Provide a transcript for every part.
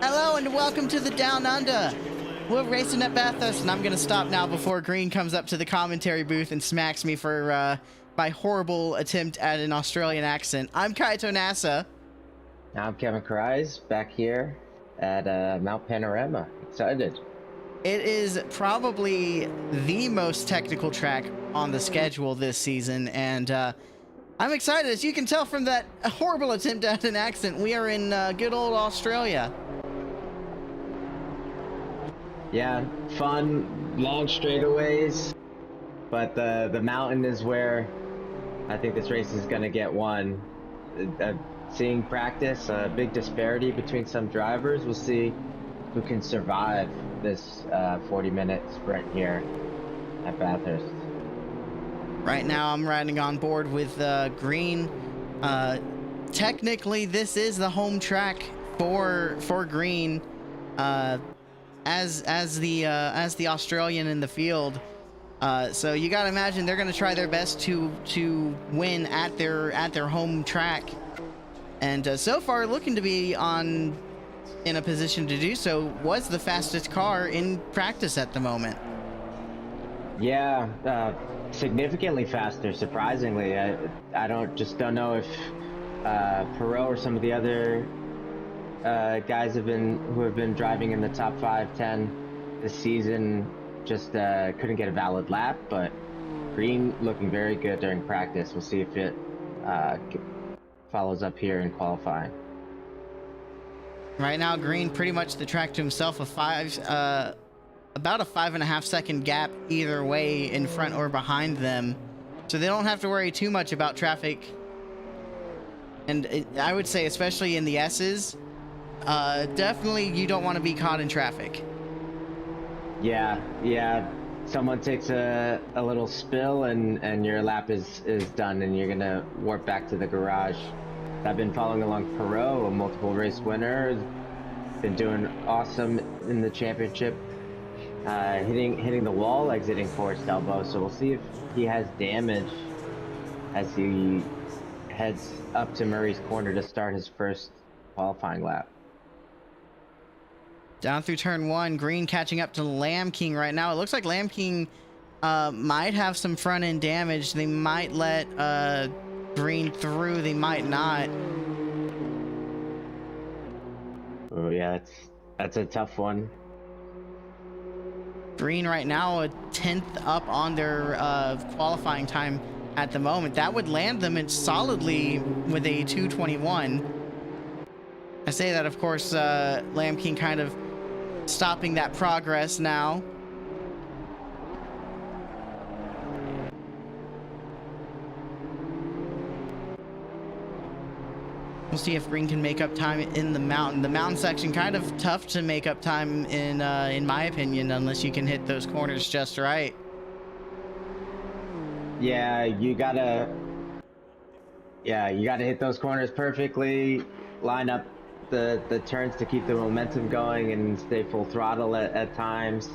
Hello and welcome to the Down Under. We're racing at Bathurst, and I'm going to stop now before Green comes up to the commentary booth and smacks me for my horrible attempt at an Australian accent. I'm Kaito Nasa. I'm Kevin Karais, back here at Mount Panorama. Excited. It is probably the most technical track on the schedule this season, and I'm excited. As you can tell from that horrible attempt at an accent, we are in good old Australia. Yeah, fun, long straightaways, but the mountain is where I think this race is going to get won. Seeing practice, a big disparity between some drivers. We'll see who can survive this 40-minute sprint here at Bathurst. Right now I'm riding on board with Green. Technically this is the home track for Green as the Australian in the field. So you gotta imagine they're gonna try their best to win at their home track, and so far looking to be in a position to do so. Was the fastest car in practice at the moment. Yeah, significantly faster, surprisingly. I don't know if Perot or some of the other guys who have been driving in the top 5-10 this season just couldn't get a valid lap, but Green looking very good during practice. We'll see if it follows up here in qualifying. Right now, Green pretty much the track to himself, about a 5.5 second gap either way in front or behind them. So they don't have to worry too much about traffic. And I would say, especially in the S's, definitely you don't want to be caught in traffic. Yeah. Someone takes a little spill and your lap is done and you're gonna warp back to the garage. I've been following along Perot, a multiple race winner, been doing awesome in the championship, hitting the wall, exiting Forest Elbow. So we'll see if he has damage as he heads up to Murray's Corner to start his first qualifying lap. Down through turn 1, Green catching up to Lamb King right now. It looks like Lamb King might have some front end damage. They might let Green through, they might not. Oh yeah, that's a tough one. Green right now a 10th up on their qualifying time at the moment. That would land them in solidly with a 2:21. I say that, of course, Lamb King kind of stopping that progress now. We'll see if Green can make up time in the mountain. The mountain section kind of tough to make up time in my opinion, unless you can hit those corners just right. Yeah, you gotta hit those corners perfectly, line up the turns to keep the momentum going and stay full throttle at times.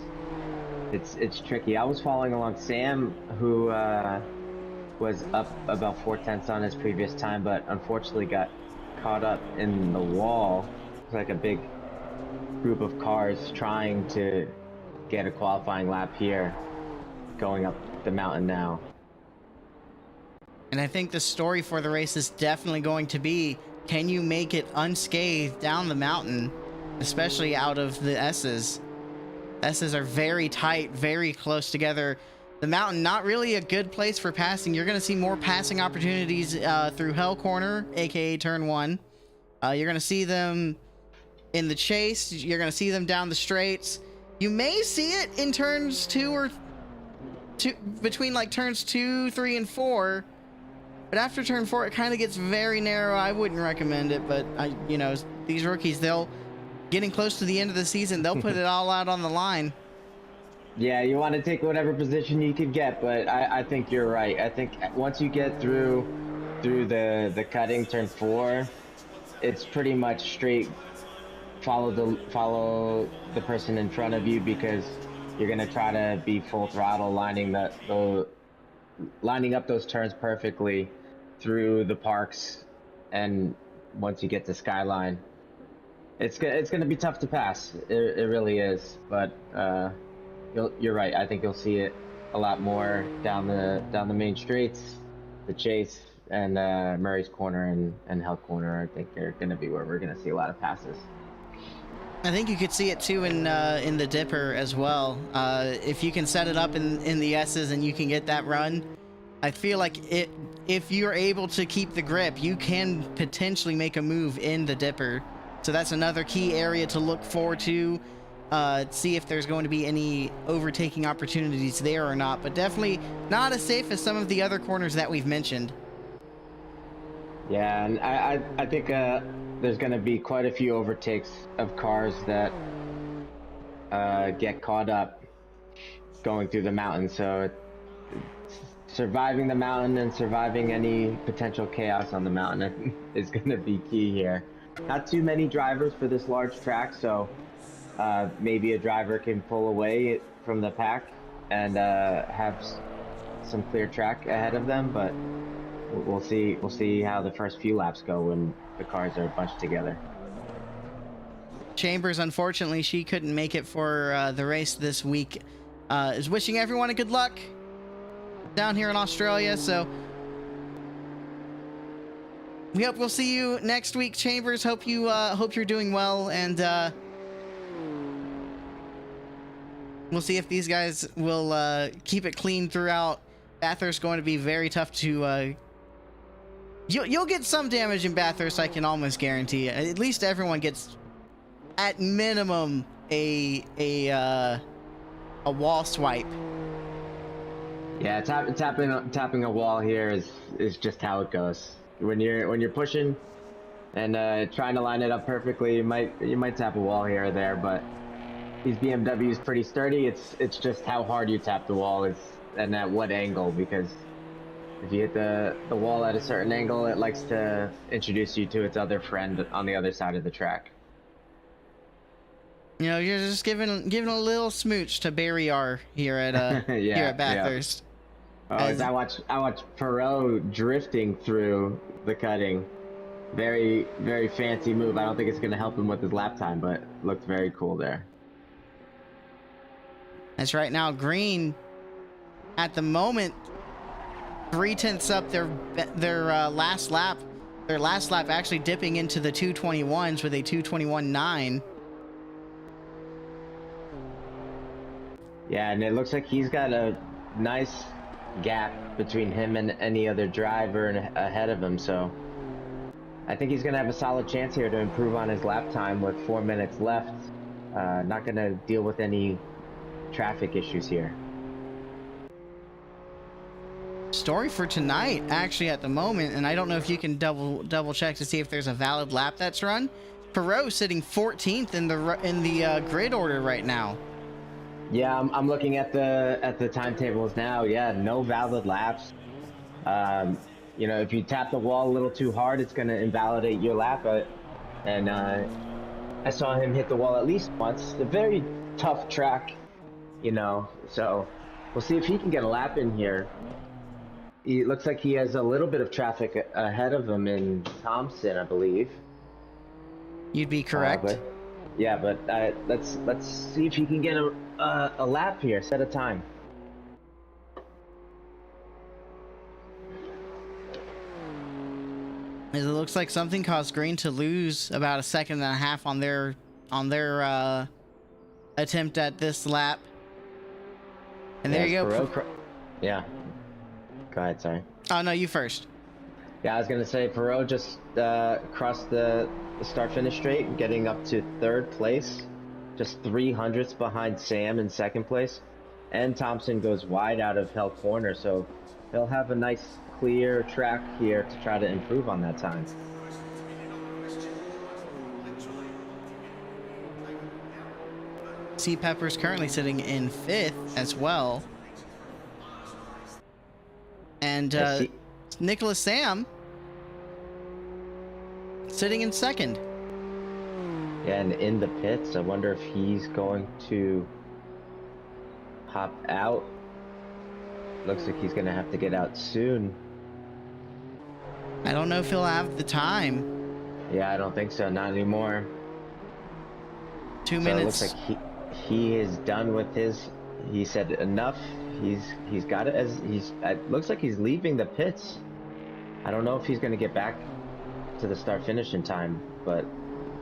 It's tricky. I was following along Sam, who was up about 4/10 on his previous time, but unfortunately got caught up in the wall. It's like a big group of cars trying to get a qualifying lap here, going up the mountain now. And I think the story for the race is definitely going to be, can you make it unscathed down the mountain, especially out of the S's? S's are very tight, very close together. The mountain, not really a good place for passing. You're going to see more passing opportunities through Hell Corner, aka turn 1. You're going to see them in the chase. You're going to see them down the straights. You may see it in turns 2 between like turns 2, 3, and 4. But after turn 4, it kind of gets very narrow. I wouldn't recommend it, but these rookies, getting close to the end of the season, they'll put it all out on the line. Yeah, you want to take whatever position you could get, but I think you're right. I think once you get through the cutting turn 4, it's pretty much straight follow the person in front of you, because you're gonna try to be full throttle, lining up those turns perfectly through the parks, and once you get to Skyline, it's gonna be tough to pass. It really is, but you're right. I think you'll see it a lot more down the main straights, the chase, and Murray's Corner and Hell Corner. I think they're going to be where we're going to see a lot of passes. I think you could see it too in the Dipper as well. If you can set it up in the S's and you can get that run, I feel like if you're able to keep the grip, you can potentially make a move in the Dipper. So that's another key area to look forward to. See if there's going to be any overtaking opportunities there or not, but definitely not as safe as some of the other corners that we've mentioned. Yeah, and I think there's going to be quite a few overtakes of cars that get caught up going through the mountain. So surviving the mountain and surviving any potential chaos on the mountain is going to be key here. Not too many drivers for this large track, so maybe a driver can pull away from the pack and have some clear track ahead of them, but we'll see how the first few laps go when the cars are bunched together. Chambers, unfortunately, she couldn't make it for the race this week. Is wishing everyone a good luck down here in Australia. So we hope we'll see you next week, Chambers. Hope you're doing well, and we'll see if these guys will keep it clean throughout. Bathurst going to be very tough to. You'll get some damage in Bathurst, I can almost guarantee. At least everyone gets, at minimum, a wall swipe. Yeah, tapping a wall here is just how it goes. When you're pushing and trying to line it up perfectly, you might tap a wall here or there, but these BMWs pretty sturdy. It's just how hard you tap the wall and at what angle, because if you hit the wall at a certain angle, it likes to introduce you to its other friend on the other side of the track. You know, you're just giving a little smooch to Barry R here at here at Bathurst. Yeah. Oh, I watch Perot drifting through the cutting. Very, very fancy move. I don't think it's going to help him with his lap time, but looked very cool there. That's right. Now Green, at the moment, 0.3 up their last lap. Their last lap actually dipping into the 221s with a 221.9. Yeah, and it looks like he's got a nice gap between him and any other driver ahead of him, so I think he's gonna have a solid chance here to improve on his lap time with 4 minutes left. Not gonna deal with any traffic issues here. Story for tonight, actually, at the moment, and I don't know if you can double check to see if there's a valid lap that's run. Perot sitting 14th in the grid order right now. Yeah, I'm looking at the timetables now. Yeah, no valid laps. You know, if you tap the wall a little too hard, it's going to invalidate your lap. And I saw him hit the wall at least once. It's a very tough track, you know. So we'll see if he can get a lap in here. It looks like he has a little bit of traffic ahead of him in Thompson, I believe. You'd be correct. But let's see if he can get a lap here, set a time. As it looks like something caused Green to lose about 1.5 seconds on their attempt at this lap. And there you go. Yeah. Go ahead, sorry. Oh no, you first. Yeah, I was gonna say Perot just crossed the start-finish straight, getting up to 3rd place, just 300ths behind Sam in 2nd place, and Thompson goes wide out of Hell Corner, so he'll have a nice clear track here to try to improve on that time. C. Pepper's currently sitting in 5th as well, and Nicholas Sam sitting in 2nd. Yeah, and in the pits, I wonder if he's going to hop out. Looks like he's going to have to get out soon. I don't know if he'll have the time. Yeah, I don't think so. Not anymore. 2 minutes. It looks like he is done with his. He said enough. He's got it. It looks like he's leaving the pits. I don't know if he's going to get back to the start finish in time, but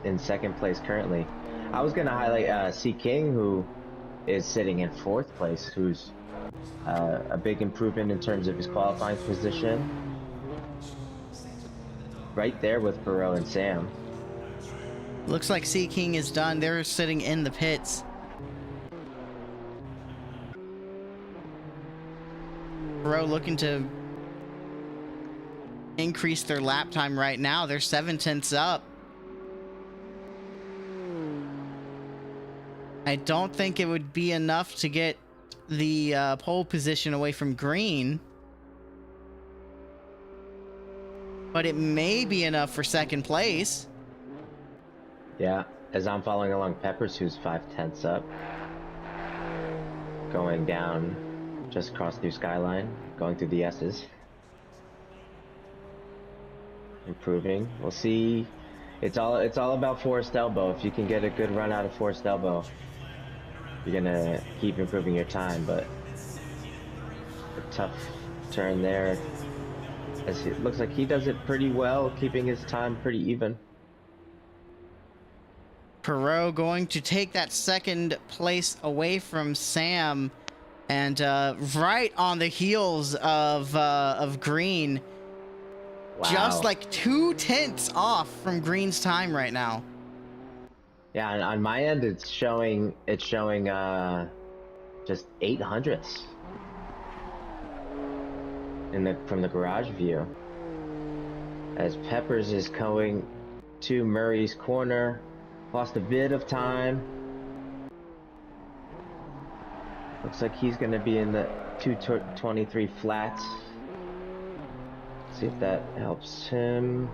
in 2nd place currently. I was going to highlight C. King, who is sitting in 4th place, who's a big improvement in terms of his qualifying position. Right there with Perot and Sam. Looks like C. King is done. They're sitting in the pits. Perot looking to increase their lap time right now. They're 0.7 up. I don't think it would be enough to get the pole position away from Green, but it may be enough for 2nd place. Yeah, as I'm following along Peppers, who's 0.5 up, going down, just across through Skyline, going through the S's. Improving. We'll see. It's all about Forest Elbow. If you can get a good run out of Forest Elbow, you're gonna keep improving your time. But a tough turn there. As it looks like he does it pretty well, keeping his time pretty even. Perot going to take that second place away from Sam, and right on the heels of Green. Wow. Just like 2/10 off from Green's time right now. Yeah, on my end, it's showing just 800ths from the garage view. As Peppers is going to Murray's corner, lost a bit of time. Looks like he's going to be in the 2:23 flats. See if that helps him.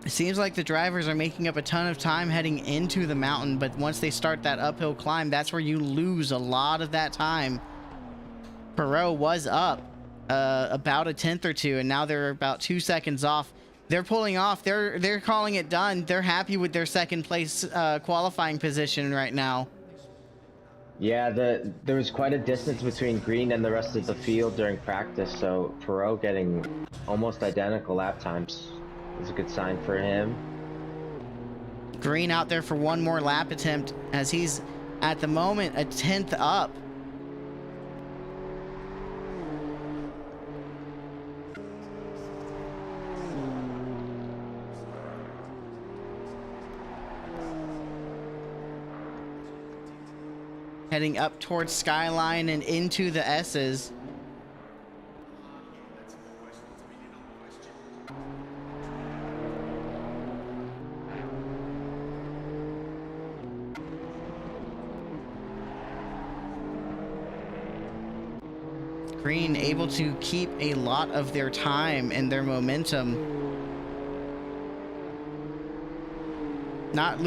It seems like the drivers are making up a ton of time heading into the mountain, but once they start that uphill climb, that's where you lose a lot of that time. Perot was up about a 10th or two, and now they're about 2 seconds off. They're pulling off. They're calling it done. They're happy with their second place qualifying position right now. Yeah, there was quite a distance between Green and the rest of the field during practice, so Perot getting almost identical lap times is a good sign for him. Green out there for one more lap attempt, as he's at the moment a 10th up. Heading up towards Skyline and into the S's. Green able to keep a lot of their time and their momentum. Not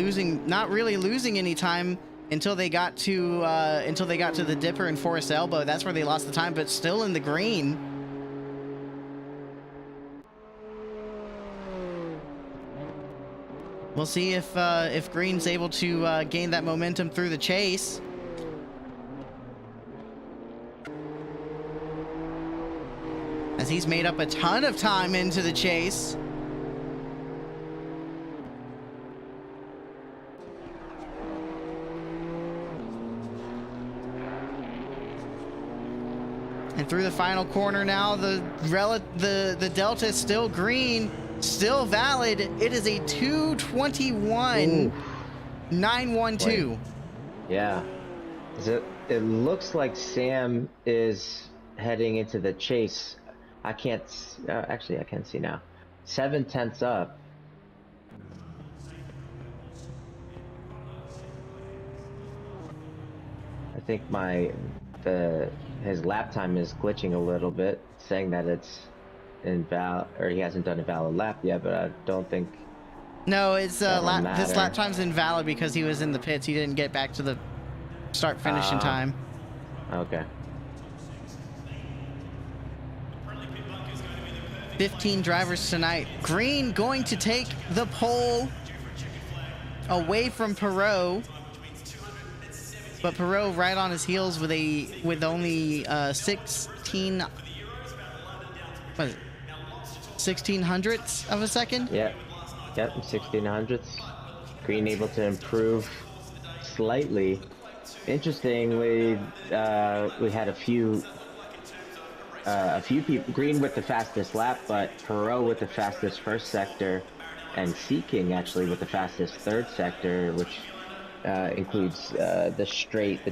really losing any time until they got to the Dipper and Forest Elbow. That's where they lost the time, but still in the green. We'll see if Green's able to gain that momentum through the chase. As he's made up a ton of time into the chase. And through the final corner now, the delta is still green, still valid. It is a 2:21.912. Yeah. It looks like Sam is heading into the chase. I can't actually I can see now. 7/10 up. I think his lap time is glitching a little bit, saying that it's invalid, or he hasn't done a valid lap yet, but I don't think. No, it's this lap time's invalid because he was in the pits. He didn't get back to the start finish in time. Okay. 15 drivers tonight. Green going to take the pole away from Perot, but Perot right on his heels with only 1600ths of a second. Yep, 1600ths. Green able to improve slightly. Interestingly, we had a few people, Green with the fastest lap, but Perot with the fastest first sector, and Seeking actually with the fastest third sector, which includes the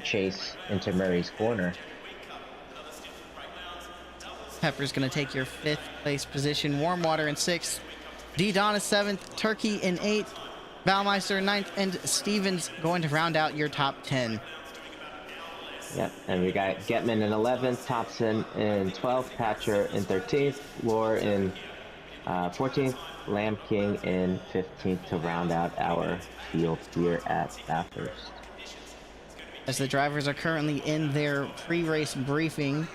chase into Murray's corner. Pepper's going to take your 5th place position. Warmwater in 6th. D-Don is 7th. Turkey in 8th. Baumeister in 9th. And Stevens going to round out your top 10. Yep, and we got Getman in 11th, Thompson in 12th, Patcher in 13th, Lohr in 14th, Lamb King in 15th to round out our field here at Bathurst. As the drivers are currently in their pre-race briefing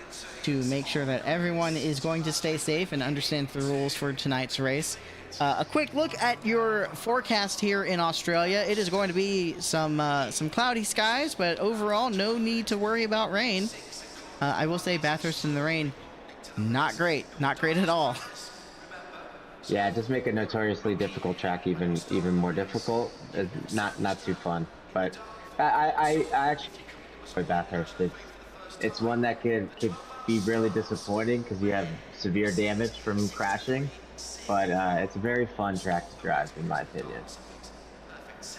to make sure that everyone is going to stay safe and understand the rules for tonight's race. A quick look at your forecast here in Australia. It is going to be some cloudy skies, but overall no need to worry about rain. I will say Bathurst in the rain, not great at all. Yeah, just make a notoriously difficult track even more difficult. Not too fun. But I actually enjoy Bathurst. It's one that could be really disappointing because you have severe damage from crashing. But it's a very fun track to drive, in my opinion.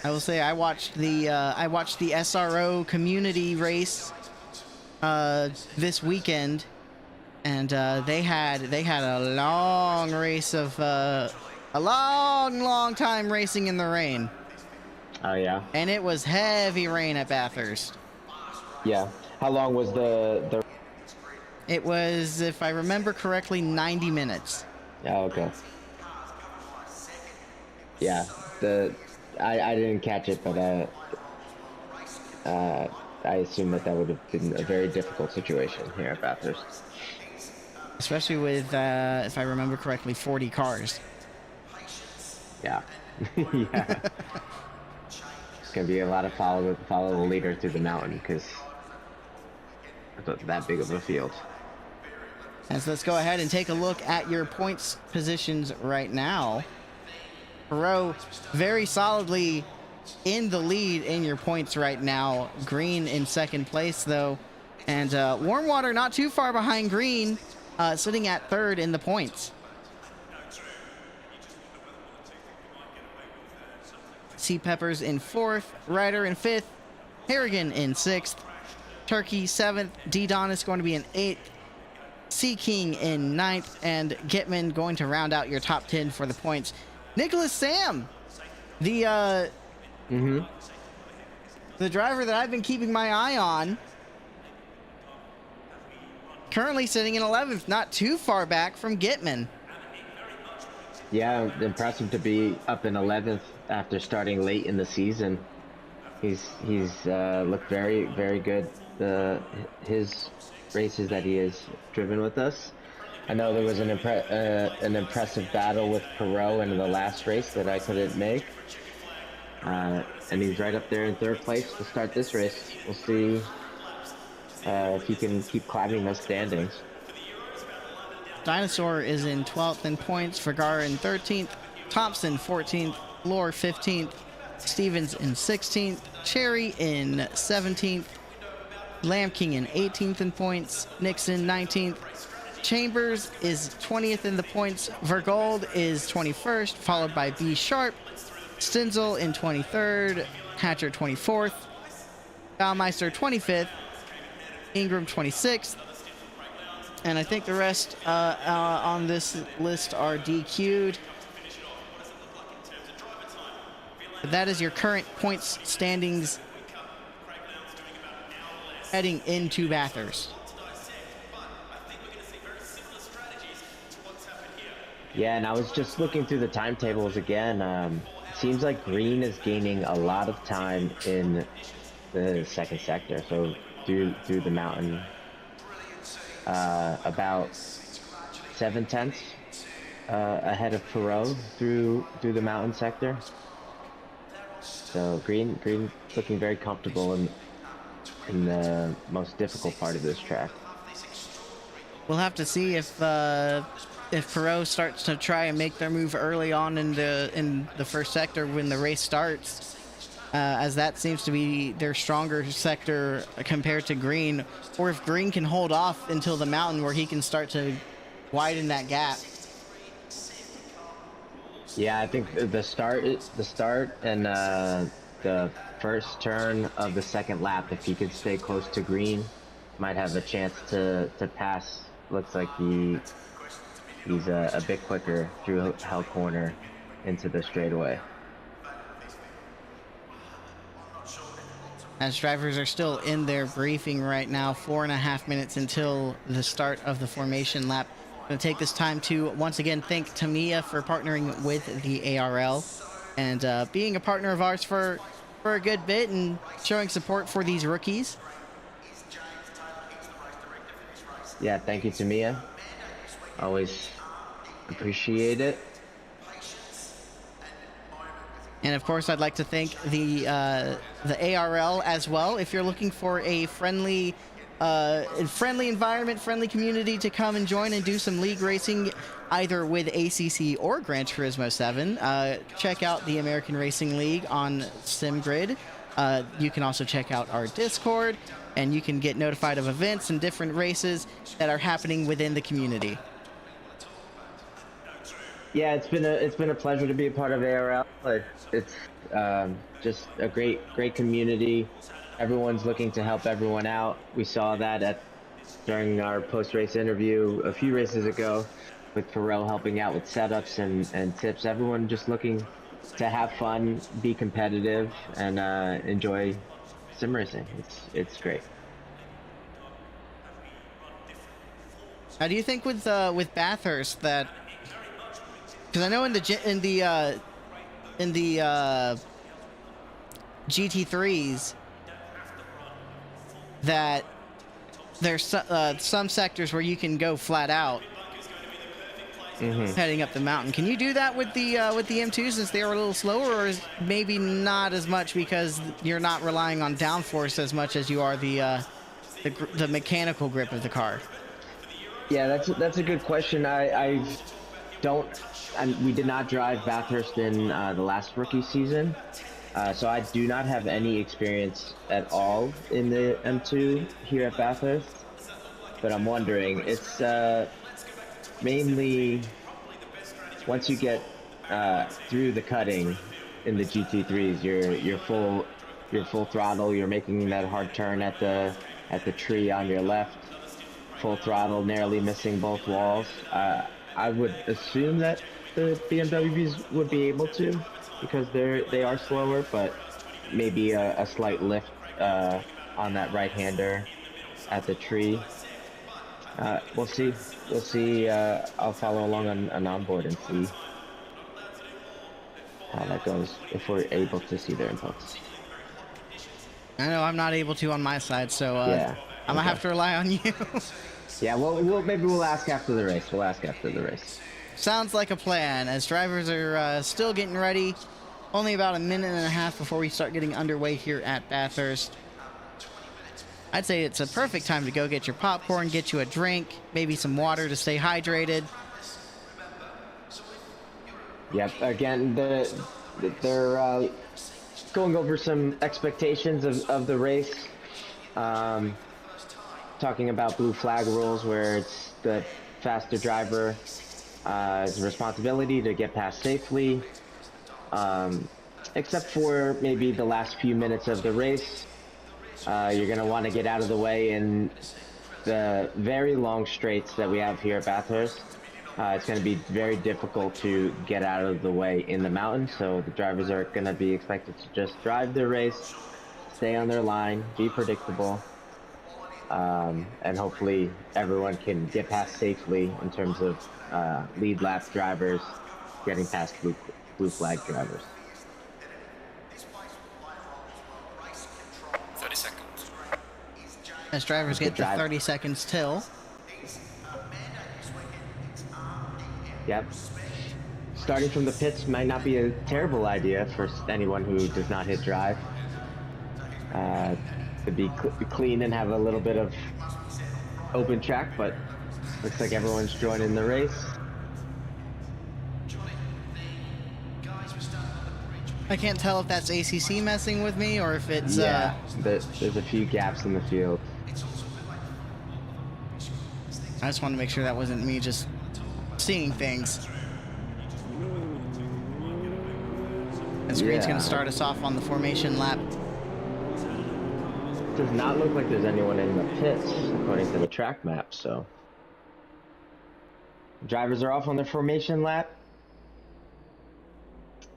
I will say I watched the SRO community race this weekend, and they had a long race of a long time racing in the rain. Oh yeah. And it was heavy rain at Bathurst. Yeah. How long was the? It was, if I remember correctly, 90 minutes. Oh, okay. Yeah. I didn't catch it, but I assume that would have been a very difficult situation here at Bathurst. Especially with, if I remember correctly, 40 cars. Yeah. Yeah. It's gonna be a lot of follow the leader through the mountain because it's not that big of a field. And so let's go ahead and take a look at your points positions right now. Perot very solidly in the lead in your points right now. Green in second place though, and Warm Water not too far behind Green, sitting at third in the points. Sea Peppers in fourth, Ryder in fifth, Harrigan in sixth, Turkey seventh, D-Don is going to be in eighth, Sea King in ninth, and Gitman going to round out your top 10 for the points. Nicholas Sam, the driver that I've been keeping my eye on, currently sitting in 11th, not too far back from Gitman. Yeah, impressive to be up in 11th after starting late in the season. He's looked very good. His races that he has driven with us. I know there was an impressive battle with Perot in the last race that I couldn't make, and he's right up there in third place to start this race. We'll see if he can keep climbing those standings. Dinosaur is in 12th in points, Vergara in 13th, Thompson 14th, Lore 15th, Stevens in 16th, Cherry in 17th, Lamb King in 18th in points, Nixon 19th, Chambers is 20th in the points, Vergold is 21st, followed by B Sharp, Stenzel in 23rd, Hatcher 24th, Baumeister 25th, Ingram 26th, and I think the rest on this list are DQ'd. But that is your current points standings heading into Bathurst. Yeah, and I was just looking through the timetables again. Seems like Green is gaining a lot of time in the second sector, so through the mountain. About 7/10 ahead of Perot through the mountain sector. So Green looking very comfortable in the most difficult part of this track. We'll have to see if Perot starts to try and make their move early on in the first sector when the race starts, as that seems to be their stronger sector compared to Green, or if Green can hold off until the mountain where he can start to widen that gap. Yeah, I think the start and the first turn of the second lap, if he could stay close to Green, might have a chance to pass. Looks like he's a bit quicker through Hell Corner into the straightaway. As drivers are still in their briefing right now, 4.5 minutes until the start of the formation lap. I'm going to take this time to once again thank Tamiya for partnering with the ARL and being a partner of ours for a good bit and showing support for these rookies. Yeah, thank you, Tamiya. Always appreciate it. And of course, I'd like to thank the ARL as well. If you're looking for a friendly friendly environment, friendly community to come and join and do some league racing, either with ACC or Gran Turismo 7. Check out the American Racing League on SimGrid. You can also check out our Discord, and you can get notified of events and different races that are happening within the community. Yeah, it's been a pleasure to be a part of ARL. It's just a great community. Everyone's looking to help everyone out. We saw that during our post-race interview a few races ago, with Pharrell helping out with setups and tips. Everyone just looking to have fun, be competitive, and enjoy sim racing. It's great. How do you think with Bathurst that? Because I know in the GT3s that there's some sectors where you can go flat out heading up the mountain. Can you do that with the M2 since they are a little slower, or is maybe not as much because you're not relying on downforce as much as you are the mechanical grip of the car? Yeah, that's a good question. We did not drive Bathurst in the last rookie season, so I do not have any experience at all in the M2 here at Bathurst. But I'm wondering, it's mainly once you get through the cutting in the GT3s, you're full throttle. You're making that hard turn at the tree on your left, full throttle, narrowly missing both walls. I would assume that the BMWs would be able to, because they are slower, but maybe a slight lift on that right-hander at the tree. We'll see. I'll follow along on onboard and see how that goes, if we're able to see their inputs. I know I'm not able to on my side, so yeah, I'm gonna have to rely on you. Yeah, maybe we'll ask after the race. Sounds like a plan, as drivers are still getting ready. Only about a minute and a half before we start getting underway here at Bathurst. I'd say it's a perfect time to go get your popcorn, get you a drink, maybe some water to stay hydrated. Yep, again, they're going over some expectations of the race. Talking about blue flag rules, where it's the faster driver has a responsibility to get past safely, except for maybe the last few minutes of the race. You're going to want to get out of the way in the very long straights that we have here at Bathurst. It's going to be very difficult to get out of the way in the mountain, so the drivers are going to be expected to just drive their race, stay on their line, be predictable. And hopefully everyone can get past safely in terms of lead lap drivers getting past blue flag drivers. 30 seconds. As drivers get the 30 seconds till. Yep. Starting from the pits might not be a terrible idea for anyone who does not hit drive. To be clean and have a little bit of open track, but looks like everyone's joining the race. I can't tell if that's ACC messing with me or if it's... Yeah, there's a few gaps in the field. I just wanted to make sure that wasn't me just seeing things. And Screen's going to start us off on the formation lap. Does not look like there's anyone in the pits according to the track map, so drivers are off on their formation lap.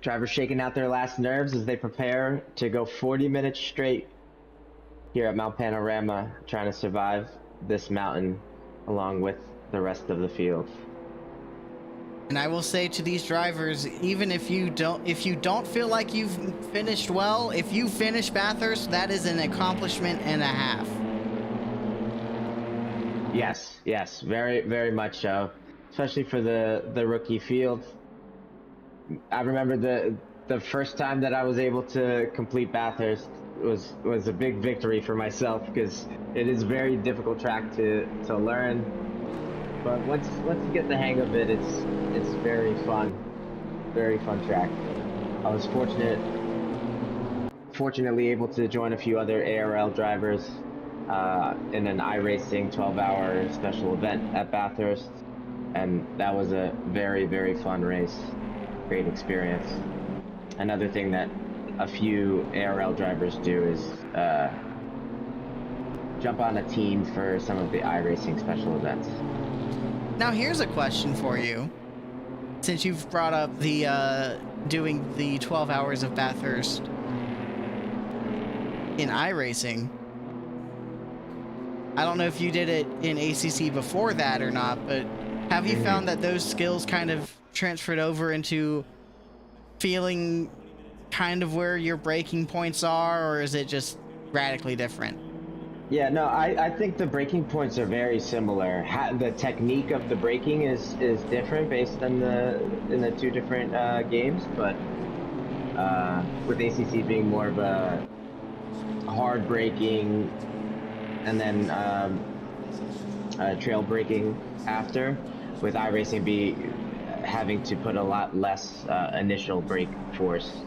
Drivers shaking out their last nerves as they prepare to go 40 minutes straight here at Mount Panorama, trying to survive this mountain along with the rest of the field. And I will say to these drivers, even if you don't feel like you've finished well, if you finish Bathurst, that is an accomplishment and a half. Yes, very, very much so. Especially for the rookie field. I remember the first time that I was able to complete Bathurst was a big victory for myself, because it is a very difficult track to learn. But once you get the hang of it, it's very fun track. I was fortunately able to join a few other ARL drivers in an iRacing 12-hour special event at Bathurst, and that was a very, very fun race. Great experience. Another thing that a few ARL drivers do is jump on a team for some of the iRacing special events. Now here's a question for you. Since you've brought up the doing the 12 hours of Bathurst in iRacing, I don't know if you did it in ACC before that or not, but have you found that those skills kind of transferred over into feeling kind of where your braking points are, or is it just radically different? Yeah, no, I think the braking points are very similar. The technique of the braking is different based on in the two different games, but with ACC being more of a hard braking and then trail braking after, with iRacing having to put a lot less initial brake force.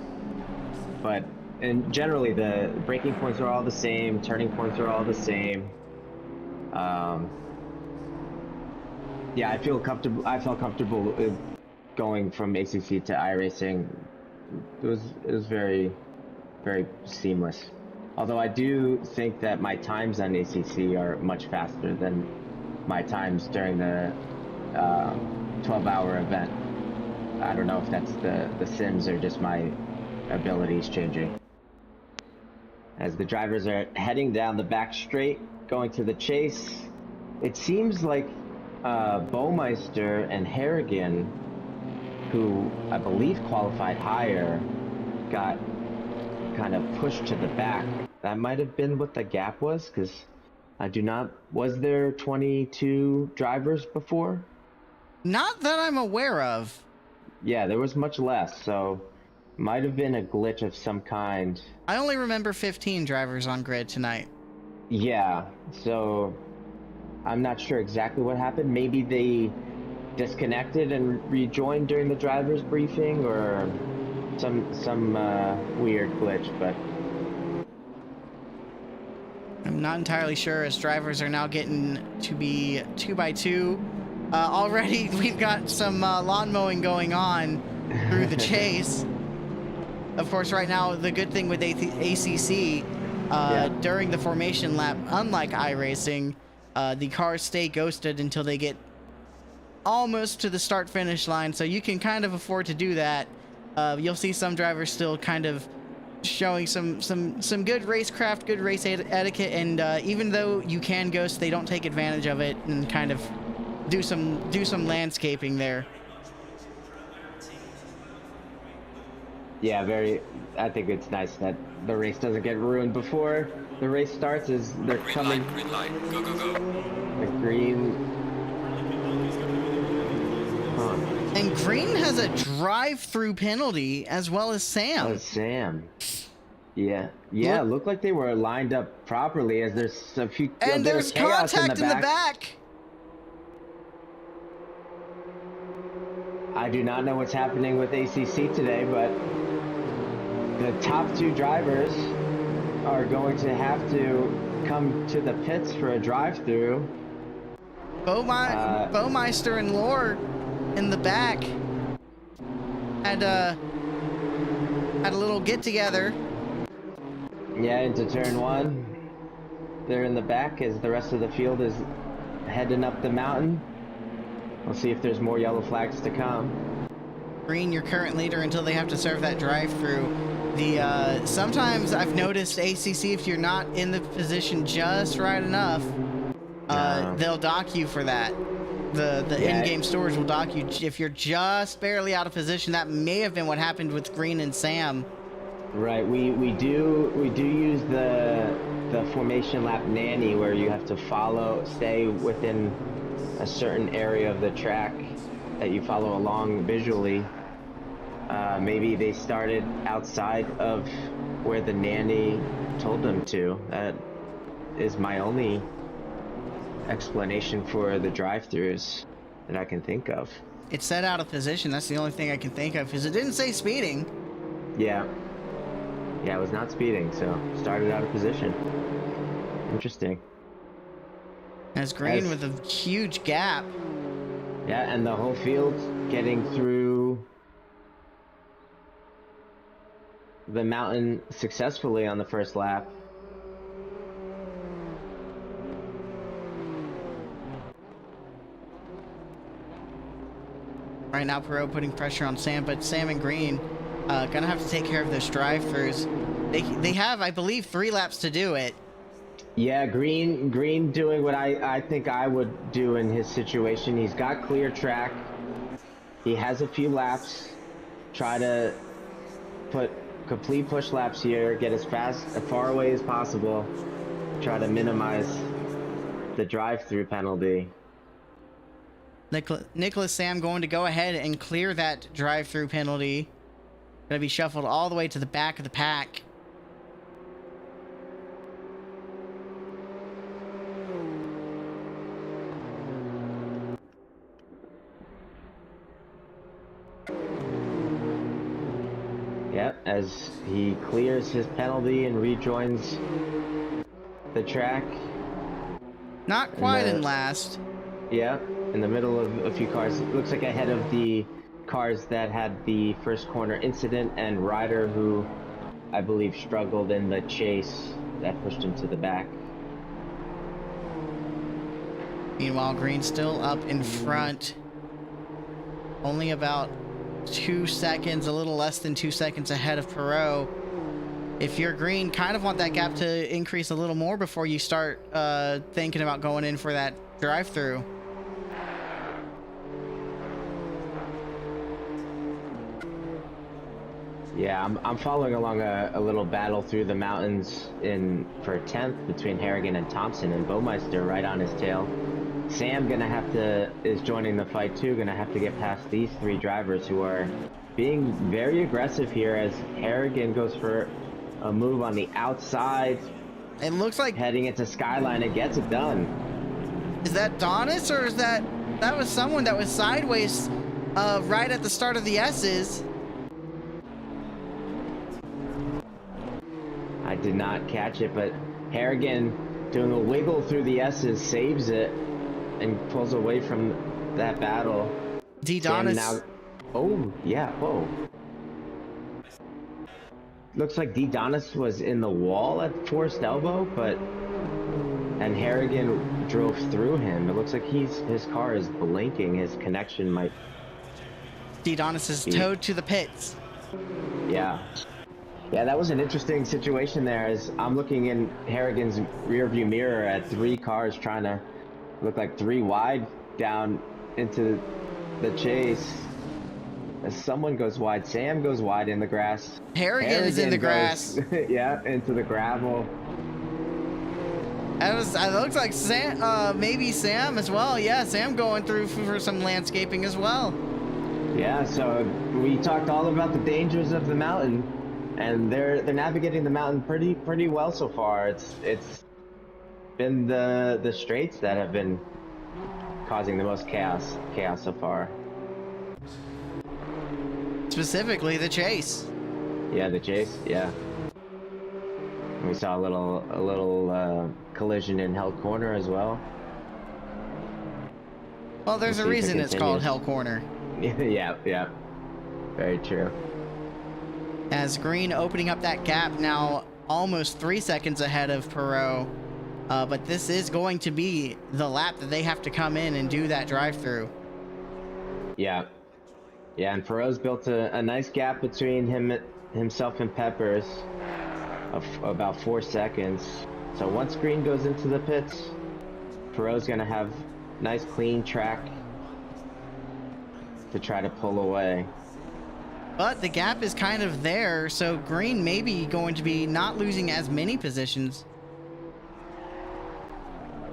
And generally the braking points are all the same, turning points are all the same. Yeah, I felt comfortable going from ACC to iRacing. It was very, very seamless. Although I do think that my times on ACC are much faster than my times during the 12-hour event. I don't know if that's the sims or just my abilities changing. As the drivers are heading down the back straight, going to the chase, it seems like Baumeister and Harrigan, who I believe qualified higher, got kind of pushed to the back. That might have been what the gap was, because was there 22 drivers before? Not that I'm aware of. Yeah, there was much less, so might have been a glitch of some kind. I only remember 15 drivers on grid tonight. Yeah, so I'm not sure exactly what happened. Maybe they disconnected and rejoined during the driver's briefing, or some weird glitch, but I'm not entirely sure, as drivers are now getting to be 2x2. Already we've got some lawn mowing going on through the chase. Of course, right now, the good thing with ACC, during the formation lap, unlike iRacing, the cars stay ghosted until they get almost to the start-finish line, so you can kind of afford to do that. You'll see some drivers still kind of showing some good racecraft, good race etiquette, and even though you can ghost, they don't take advantage of it and kind of do some landscaping there. Yeah, I think it's nice that the race doesn't get ruined before the race starts, as they're coming. Green light, go, go, go. The green. Huh. And Green has a drive-through penalty, as well as Sam. Oh, Sam. Yeah, it looked like they were lined up properly, as there's a few. And there's contact in the back. I do not know what's happening with ACC today, but the top two drivers are going to have to come to the pits for a drive-through. Baumeister and Lord in the back had a little get-together. Yeah, into turn one. They're in the back as the rest of the field is heading up the mountain. We'll see if there's more yellow flags to come. Green, your current leader until they have to serve that drive-through. Sometimes I've noticed ACC, if you're not in the position just right enough, they'll dock you for that. The in-game stores will dock you if you're just barely out of position. That may have been what happened with Green and Sam. Right, we do use the formation lap nanny, where you have to stay within a certain area of the track that you follow along visually. Maybe they started outside of where the nanny told them to. That is my only explanation for the drive-thrus that I can think of. It said out of position. That's the only thing I can think of, because it didn't say speeding. Yeah. Yeah, it was not speeding, so started out of position. Interesting. As Green with a huge gap. Yeah, and the whole field getting through the mountain successfully on the first lap. Right now, Perot putting pressure on Sam, but Sam and Green gonna have to take care of those drive-thrus. They have, I believe, 3 laps to do it. Yeah, Green doing what I think I would do in his situation. He's got clear track. He has a few laps. Try to put complete push laps here, get as far away as possible. Try to minimize the drive-through penalty. Nicholas Sam going to go ahead and clear that drive-through penalty. Gonna be shuffled all the way to the back of the pack. Yep, as he clears his penalty and rejoins the track. Not quite in last. Yeah, in the middle of a few cars. It looks like ahead of the cars that had the first corner incident, and Ryder, who I believe struggled in the chase that pushed him to the back. Meanwhile, Green still up in front. Only about 2 seconds, a little less than 2 seconds ahead of Perot. If you're Green, kind of want that gap to increase a little more before you start thinking about going in for that drive-through. Yeah, I'm following along a little battle through the mountains for 10th between Harrigan and Thompson, and Baumeister right on his tail. Sam is joining the fight too, gonna have to get past these 3 drivers who are being very aggressive here as Harrigan goes for a move on the outside. It looks like heading into Skyline and gets it done. Is that Donis, or is that was someone that was sideways right at the start of the S's? I did not catch it, but Harrigan doing a wiggle through the S's, saves it, and pulls away from that battle. D. Donis. Now, oh, yeah, whoa. Looks like D. Donis was in the wall at Forest Elbow, and Harrigan drove through him. It looks like his car is blinking. His connection might... D. Donis is towed to the pits. Yeah. Yeah, that was an interesting situation there, as I'm looking in Harrigan's rearview mirror at 3 cars trying to look like 3 wide down into the chase. As someone goes wide, Sam goes wide in the grass. Harrigan's in the grass. Yeah, into the gravel. It looks like Sam, maybe Sam as well. Yeah, Sam going through for some landscaping as well. Yeah, so we talked all about the dangers of the mountain, and they're navigating the mountain pretty well so far. It's been the straights that have been causing the most chaos so far. Specifically the chase. Yeah, the chase. Yeah. We saw a little collision in Hell Corner as well. Well, there's a reason it's called Hell Corner. Yeah. Very true. As Green opening up that gap now, almost 3 seconds ahead of Perot. But this is going to be the lap that they have to come in and do that drive-through. Yeah. Yeah, and Perot's built a nice gap between himself and Peppers of about 4 seconds. So once Green goes into the pits, Perot's going to have nice clean track to try to pull away. But the gap is kind of there, so Green may be going to be not losing as many positions.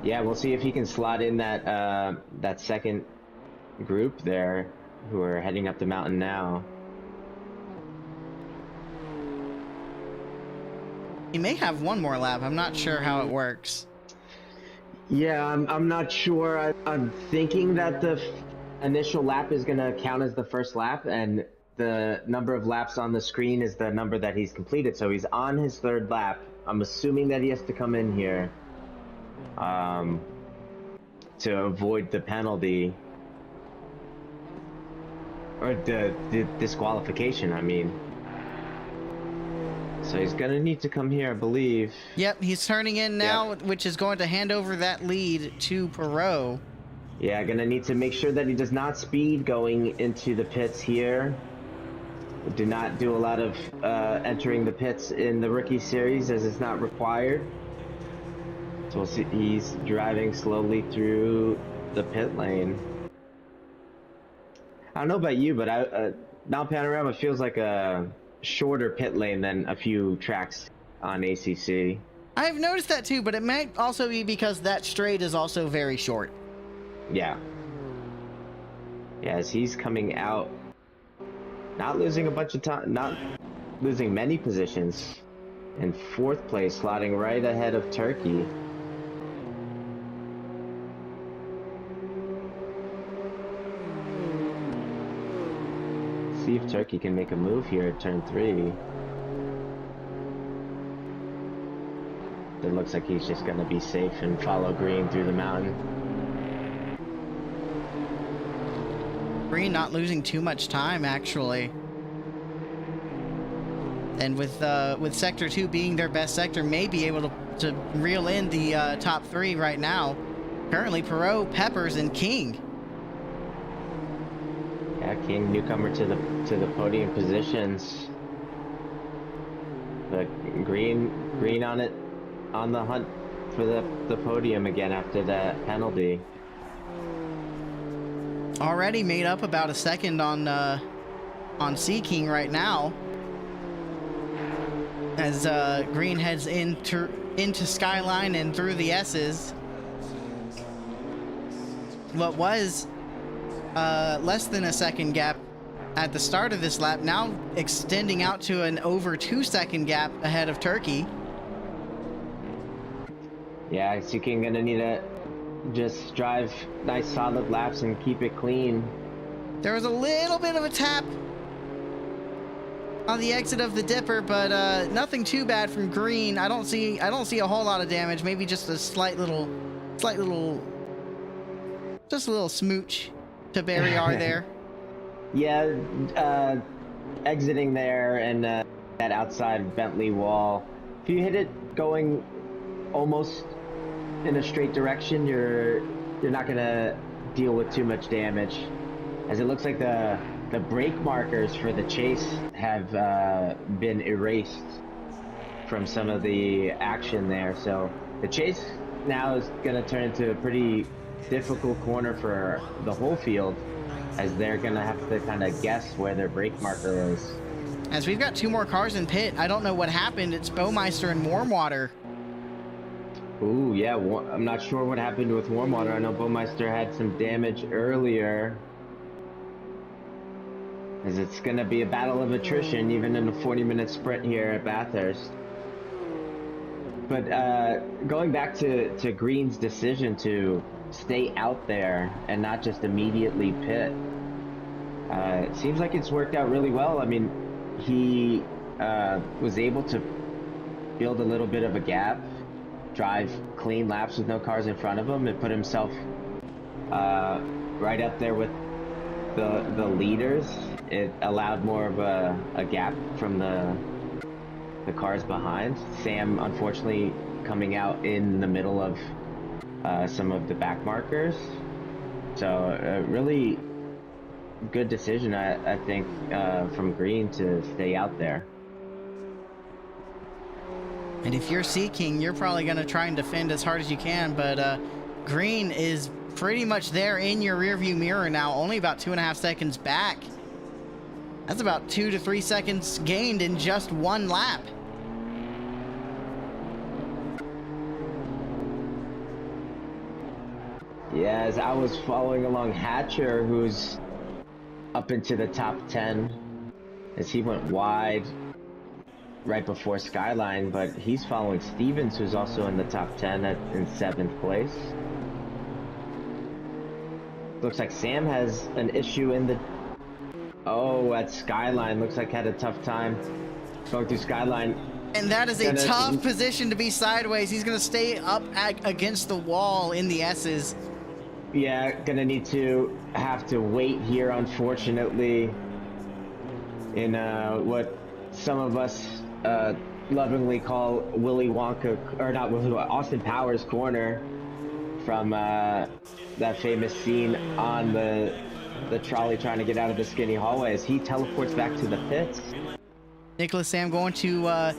Yeah, we'll see if he can slot in that second group there who are heading up the mountain now. He may have one more lap. I'm not sure how it works. Yeah, I'm not sure. I'm thinking that the initial lap is going to count as the first lap, and the number of laps on the screen is the number that he's completed. So he's on his third lap. I'm assuming that he has to come in here to avoid the penalty. Or the disqualification, I mean. So he's gonna need to come here, I believe. Yep, he's turning in now, Yep. which is going to hand over that lead to Perot. Yeah, gonna need to make sure that he does not speed going into the pits here. Do not do a lot of entering the pits in the rookie series, as it's not required. So we'll see, he's driving slowly through the pit lane. I don't know about you, but Mount Panorama feels like a shorter pit lane than a few tracks on ACC. I've noticed that too, but it might also be because that straight is also very short. Yeah. Yeah, as he's coming out, not losing a bunch of time, not losing many positions. In fourth place, slotting right ahead of Turkey. See if Turkey can make a move here at turn 3. It looks like he's just going to be safe and follow Green through the mountain. Green not losing too much time, actually. And with Sector 2 being their best sector, may be able to reel in the top 3 right now. Currently, Perot, Peppers, and King. Yeah, King, newcomer to the podium positions. But Green on the hunt for the podium again after that penalty. Already made up about a second on Sea King right now. As Green heads into Skyline and through the S's. What was less than a second gap at the start of this lap, now extending out to an over 2-second gap ahead of Turkey. Yeah, Sea King gonna need to just drive nice solid laps and keep it clean. There was a little bit of a tap on the exit of the dipper, but nothing too bad from Green. I don't see a whole lot of damage. Maybe just a slight little, just a little smooch to Barry R there. Yeah, exiting there and that outside Bentley wall. If you hit it going almost in a straight direction, you're not gonna deal with too much damage, as it looks like the brake markers for the chase have been erased from some of the action there. So the chase now is gonna turn into a pretty difficult corner for the whole field, as they're gonna have to kind of guess where their brake marker is. As we've got 2 more cars in pit, I don't know what happened. It's Baumeister and Warmwater. Ooh, yeah, I'm not sure what happened with Warmwater. I know Baumeister had some damage earlier, as it's going to be a battle of attrition even in a 40-minute sprint here at Bathurst. But going back to Green's decision to stay out there and not just immediately pit, it seems like it's worked out really well. I mean, he was able to build a little bit of a gap, drive clean laps with no cars in front of him, and put himself right up there with the leaders. It allowed more of a gap from the cars behind. Sam, unfortunately, coming out in the middle of some of the back markers. So a really good decision, I think, from Green to stay out there. And if you're Sea King, you're probably going to try and defend as hard as you can, but Green is pretty much there in your rearview mirror now, only about 2.5 seconds back. That's about 2 to 3 seconds gained in just 1 lap. Yeah, as I was following along Hatcher, who's up into the top 10, as he went wide right before Skyline, but he's following Stevens, who's also in the top 10 in 7th place. Looks like Sam has an issue in the... Oh, at Skyline. Looks like had a tough time going through Skyline. And that is a tough position to be sideways. He's going to stay up against the wall in the S's. Yeah, gonna need to have to wait here, unfortunately, in what some of us lovingly call Willy Wonka, or not Willy Wonka, Austin Powers corner from that famous scene on the trolley trying to get out of the skinny hallway as he teleports back to the pits. Nicholas Sam going to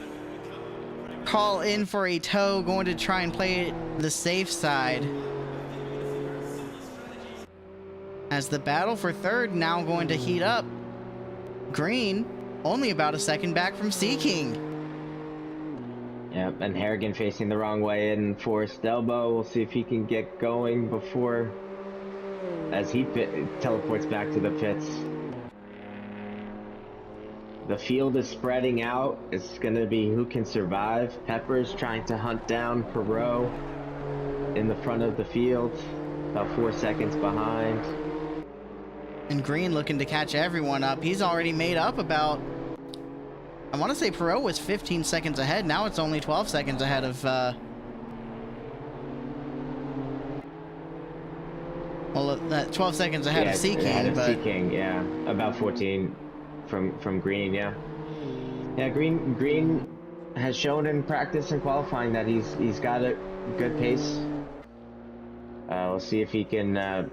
call in for a tow, going to try and play the safe side. As the battle for third now going to heat up. Green only about a second back from Seeking. Yep, and Harrigan facing the wrong way in Forest Elbow. We'll see if he can get going before as he teleports back to the pits. The field is spreading out. It's going to be who can survive. Pepper's trying to hunt down Perot in the front of the field, about 4 seconds behind. And Green looking to catch everyone up. He's already made up about, I want to say Perot was 15 seconds ahead. Now it's only 12 seconds ahead of, well, 12 seconds ahead of Seeking. Ahead of but Seeking, yeah. About 14 from Green, yeah. Yeah, Green has shown in practice and qualifying that he's got a good pace. We'll see if he can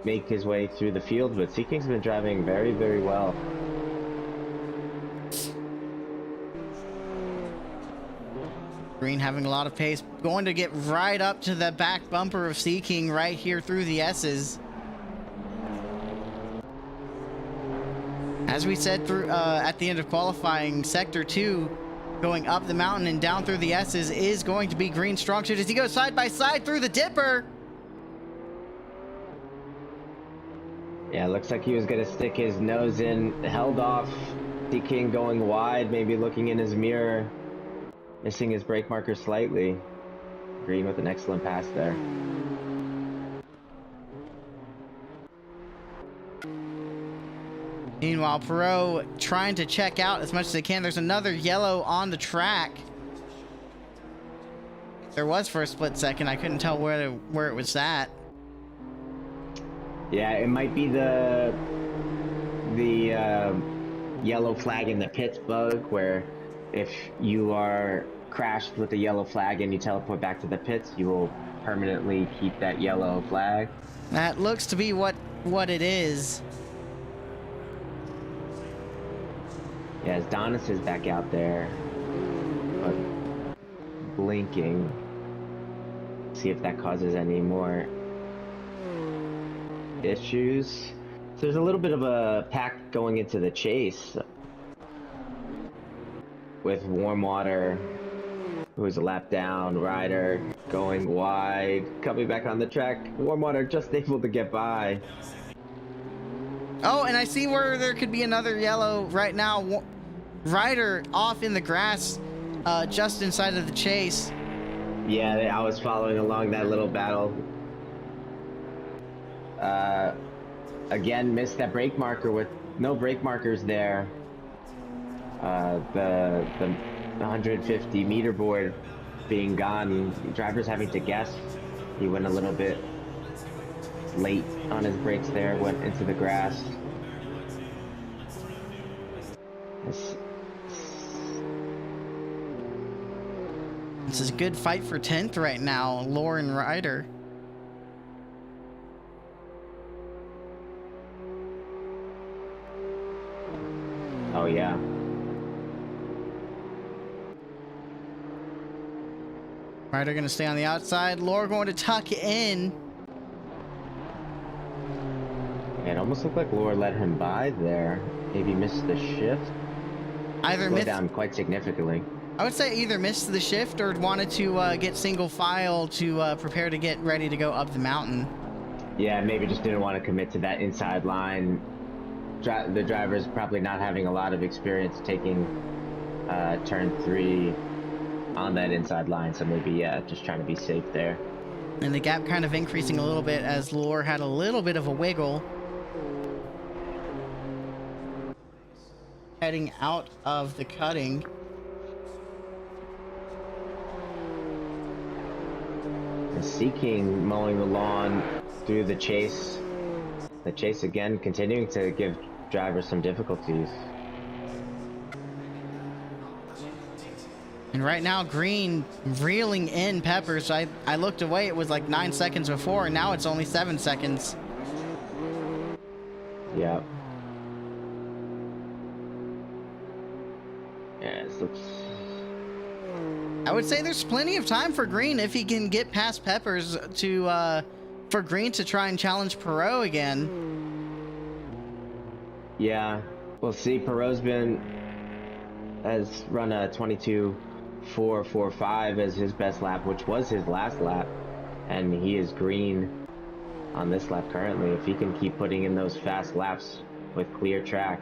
make his way through the field, but Seeking's been driving very, very well. Green having a lot of pace, going to get right up to the back bumper of Seeking right here through the S's. As we said through at the end of qualifying, Sector 2 going up the mountain and down through the S's is going to be Green's strong suit as he goes side by side through the dipper. Yeah, looks like he was going to stick his nose in, held off. Seeking going wide, maybe looking in his mirror, missing his brake marker slightly. Green with an excellent pass there. Meanwhile, Perot trying to check out as much as they can. There's another yellow on the track. There was for a split second. I couldn't tell where it was at. Yeah, it might be the yellow flag in the pits bug, where if you are crashed with a yellow flag and you teleport back to the pits, you will permanently keep that yellow flag. That looks to be what it is. Yeah, as Donis is back out there, but blinking. See if that causes any more issues. So there's a little bit of a pack going into the chase with Warm Water, who's a lap down, Ryder going wide, coming back on the track. Warm Water just able to get by. Oh, and I see where there could be another yellow right now. Ryder off in the grass, just inside of the chase. Yeah, I was following along that little battle. Again, missed that brake marker with no brake markers there. The 150 meter board being gone. Driver's having to guess. He went a little bit late on his brakes there, went into the grass. This is a good fight for 10th right now, Lauren Ryder. Oh yeah. Ryder going to stay on the outside. Laura going to tuck in. It almost looked like Laura let him by there. Maybe missed the shift. Either slowed down quite significantly. I would say either missed the shift or wanted to get single file to prepare to get ready to go up the mountain. Yeah, maybe just didn't want to commit to that inside line. The driver's probably not having a lot of experience taking turn 3 on that inside line. So maybe, yeah, just trying to be safe there. And the gap kind of increasing a little bit as Lure had a little bit of a wiggle. Heading out of the cutting. Seeking mowing the lawn through the chase. The chase again continuing to give drivers some difficulties. And right now, Green reeling in Peppers. I looked away, it was like 9 seconds before, and now it's only 7 seconds. Yep. Yeah, this looks... I would say there's plenty of time for Green if he can get past Peppers to, for Green to try and challenge Perot again. Yeah, we'll see. Perot's has run a 22.445 as his best lap, which was his last lap, and he is Green on this lap currently. If he can keep putting in those fast laps with clear track,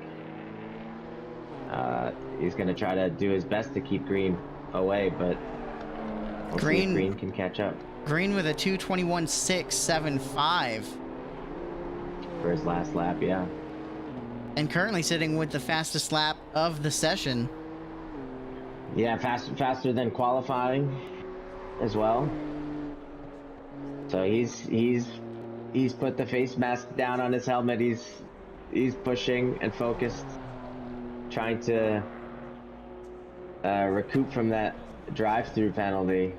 he's going to try to do his best to keep Green away, but we'll see if Green can catch up. Green with a 2:21.675 for his last lap, yeah. And currently sitting with the fastest lap of the session. Yeah, faster than qualifying as well. So he's put the face mask down on his helmet. He's pushing and focused, trying to recoup from that drive-through penalty.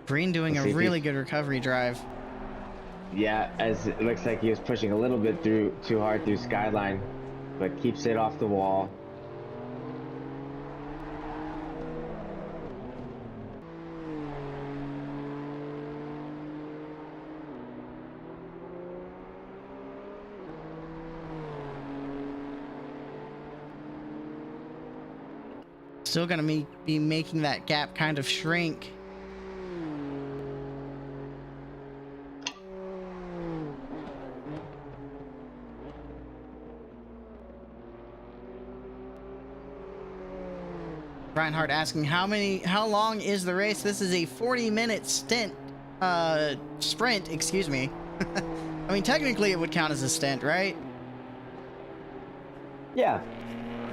Green doing a really good recovery drive. Yeah, as it looks like he was pushing a little bit too hard through Skyline, but keeps it off the wall. Still gonna be making that gap kind of shrink. Reinhardt asking how long is the race? This is a 40-minute sprint, excuse me. I mean, technically it would count as a stint, right? Yeah,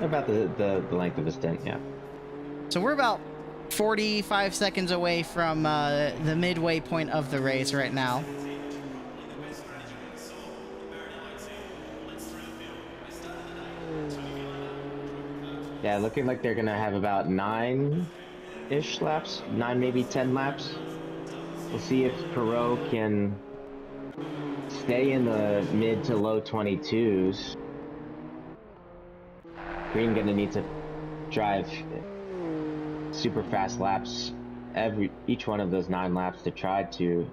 about the length of a stint, yeah. So we're about 45 seconds away from the midway point of the race right now. Yeah, looking like they're gonna have about 9-ish laps, 9 maybe 10 laps. We'll see if Perot can stay in the mid to low 22s. Green gonna need to drive super fast laps each one of those 9 laps to try to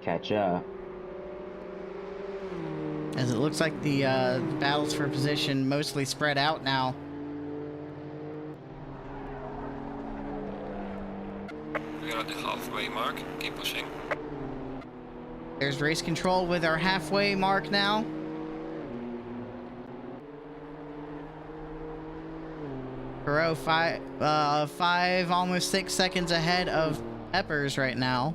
catch up. As it looks like the battles for position mostly spread out now. We're at the halfway mark, keep pushing. There's race control with our halfway mark now. Perot 5, almost 6 seconds ahead of Peppers right now.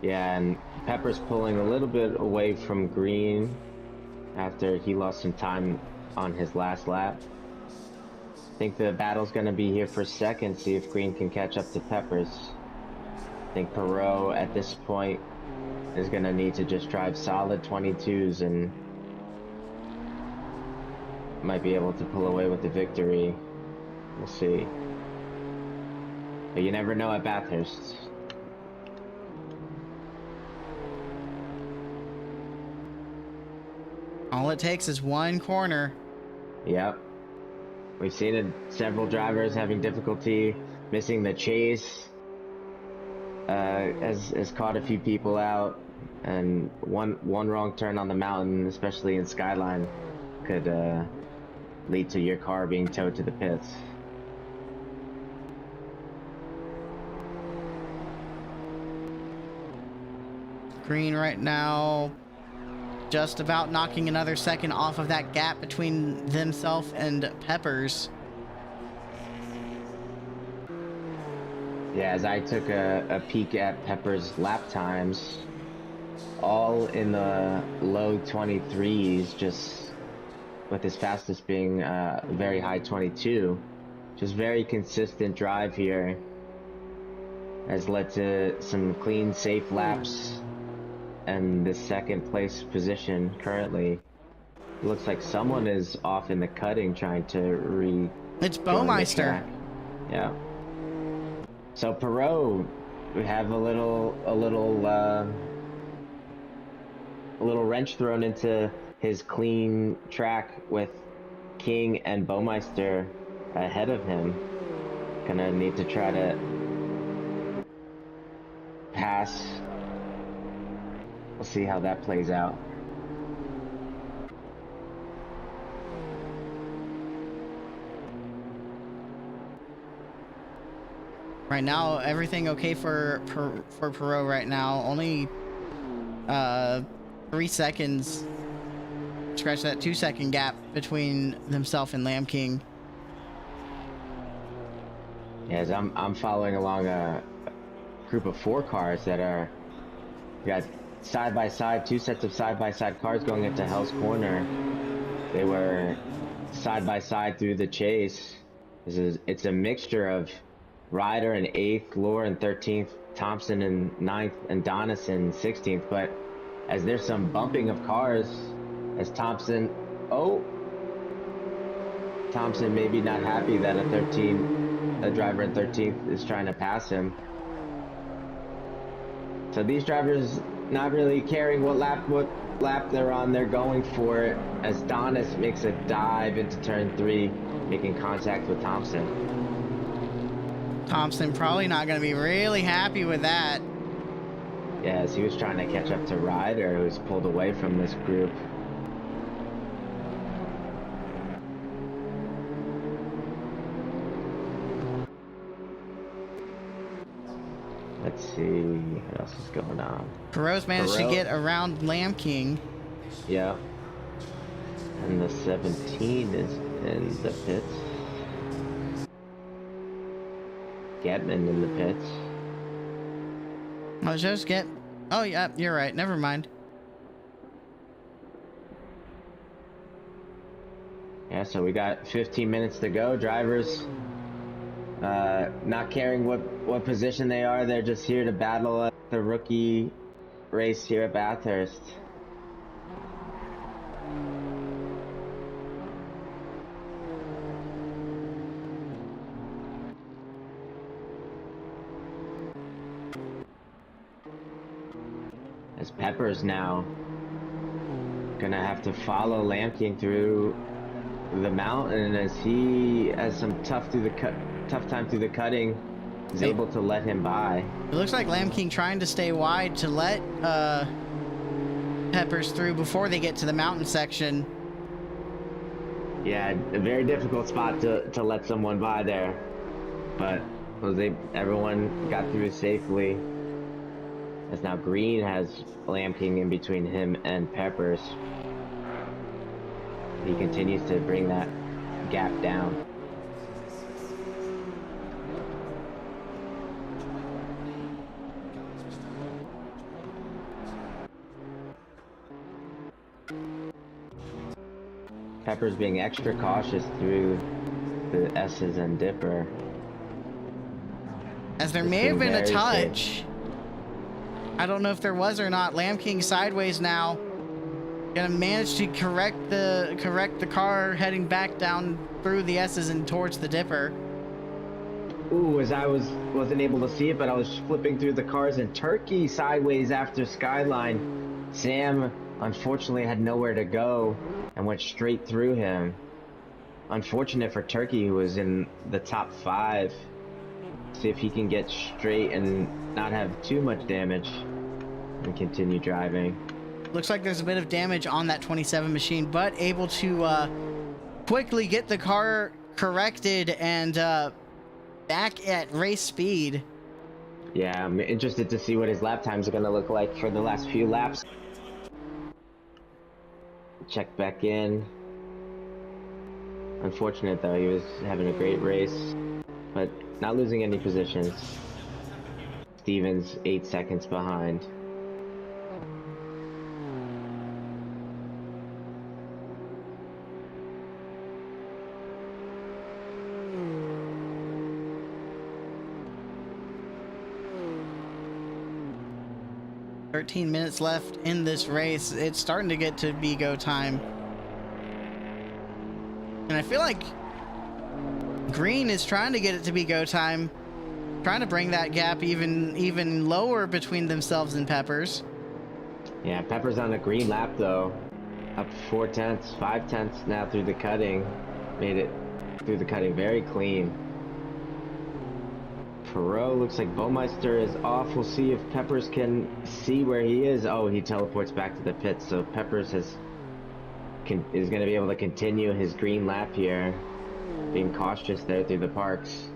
Yeah, and Pepper's pulling a little bit away from Green after he lost some time on his last lap. I think the battle's going to be here for second, see if Green can catch up to Peppers. I think Perot at this point is going to need to just drive solid 22s and might be able to pull away with the victory. We'll see. But you never know at Bathurst. All it takes is one corner. Yep. We've seen it, several drivers having difficulty missing the chase. Has caught a few people out, and one wrong turn on the mountain, especially in Skyline, could lead to your car being towed to the pits. Green right now just about knocking another second off of that gap between themselves and Peppers. Yeah, as I took a peek at Pepper's lap times, all in the low 23s, just with his fastest being very high 22. Just very consistent drive here has led to some clean, safe laps and the second place position currently. It looks like someone is off in the cutting trying to It's Baumeister. Yeah. So Perot, we have a little wrench thrown into his clean track with King and Baumeister ahead of him. Gonna need to try to pass. We'll see how that plays out. Right now, everything okay for Perot right now. Only 3 seconds. Scratch that 2-second gap between himself and Lamb King. Yes, I'm following along a group of 4 cars that are, we got side by side, 2 sets of side by side cars going into Hell's Corner. They were side by side through the chase. It's a mixture of Ryder in 8th, Lore in 13th, Thompson in 9th, and Donis in 16th. But as there's some bumping of cars, as Thompson maybe not happy that a driver in 13th is trying to pass him. So these drivers not really caring what lap they're on, they're going for it as Donis makes a dive into turn 3, making contact with Thompson. Thompson probably not going to be really happy with that. Yeah, as he was trying to catch up to Ryder, who's pulled away from this group. Let's see what else is going on. Perot's managed to get around Lamb King. Yeah. And the 17 is in the pits. Getman in the pits. Let's just get... Oh, yeah, you're right. Never mind. Yeah, so we got 15 minutes to go. Drivers not caring what position they are. They're just here to battle the rookie race here at Bathurst. As Peppers now gonna have to follow Lamb King through the mountain as he has some tough time through the cutting, is able to let him by. It looks like Lamb King trying to stay wide to let Peppers through before they get to the mountain section. Yeah, a very difficult spot to let someone by there, but everyone got through safely. As now Green has Lamb King in between him and Peppers. He continues to bring that gap down. Peppers being extra cautious through the S's and Dipper. As there may have been a touch. I don't know if there was or not. Lamb King sideways now. Gonna manage to correct the car heading back down through the S's and towards the Dipper. Ooh, as I wasn't able to see it, but I was flipping through the cars, and Turkey sideways after Skyline. Sam unfortunately had nowhere to go and went straight through him. Unfortunate for Turkey, who was in the top 5. See if he can get straight and not have too much damage and continue driving. Looks like there's a bit of damage on that 27 machine, but able to quickly get the car corrected and back at race speed. Yeah, I'm interested to see what his lap times are going to look like for the last few laps. check back in. Unfortunate though, he was having a great race, but not losing any positions. Stevens 8 seconds behind. Minutes left in this race. It's starting to get to be go time. And I feel like Green is trying to get it to be go time, trying to bring that gap even lower between themselves and Peppers. Yeah, Peppers on a green lap though. Up 4/10, 5/10 now through the cutting. Made it through the cutting very clean. Perot looks like Baumeister is off. We'll see if Peppers can see where he is. Oh, he teleports back to the pit. So Peppers is going to be able to continue his green lap here, being cautious there through the parks.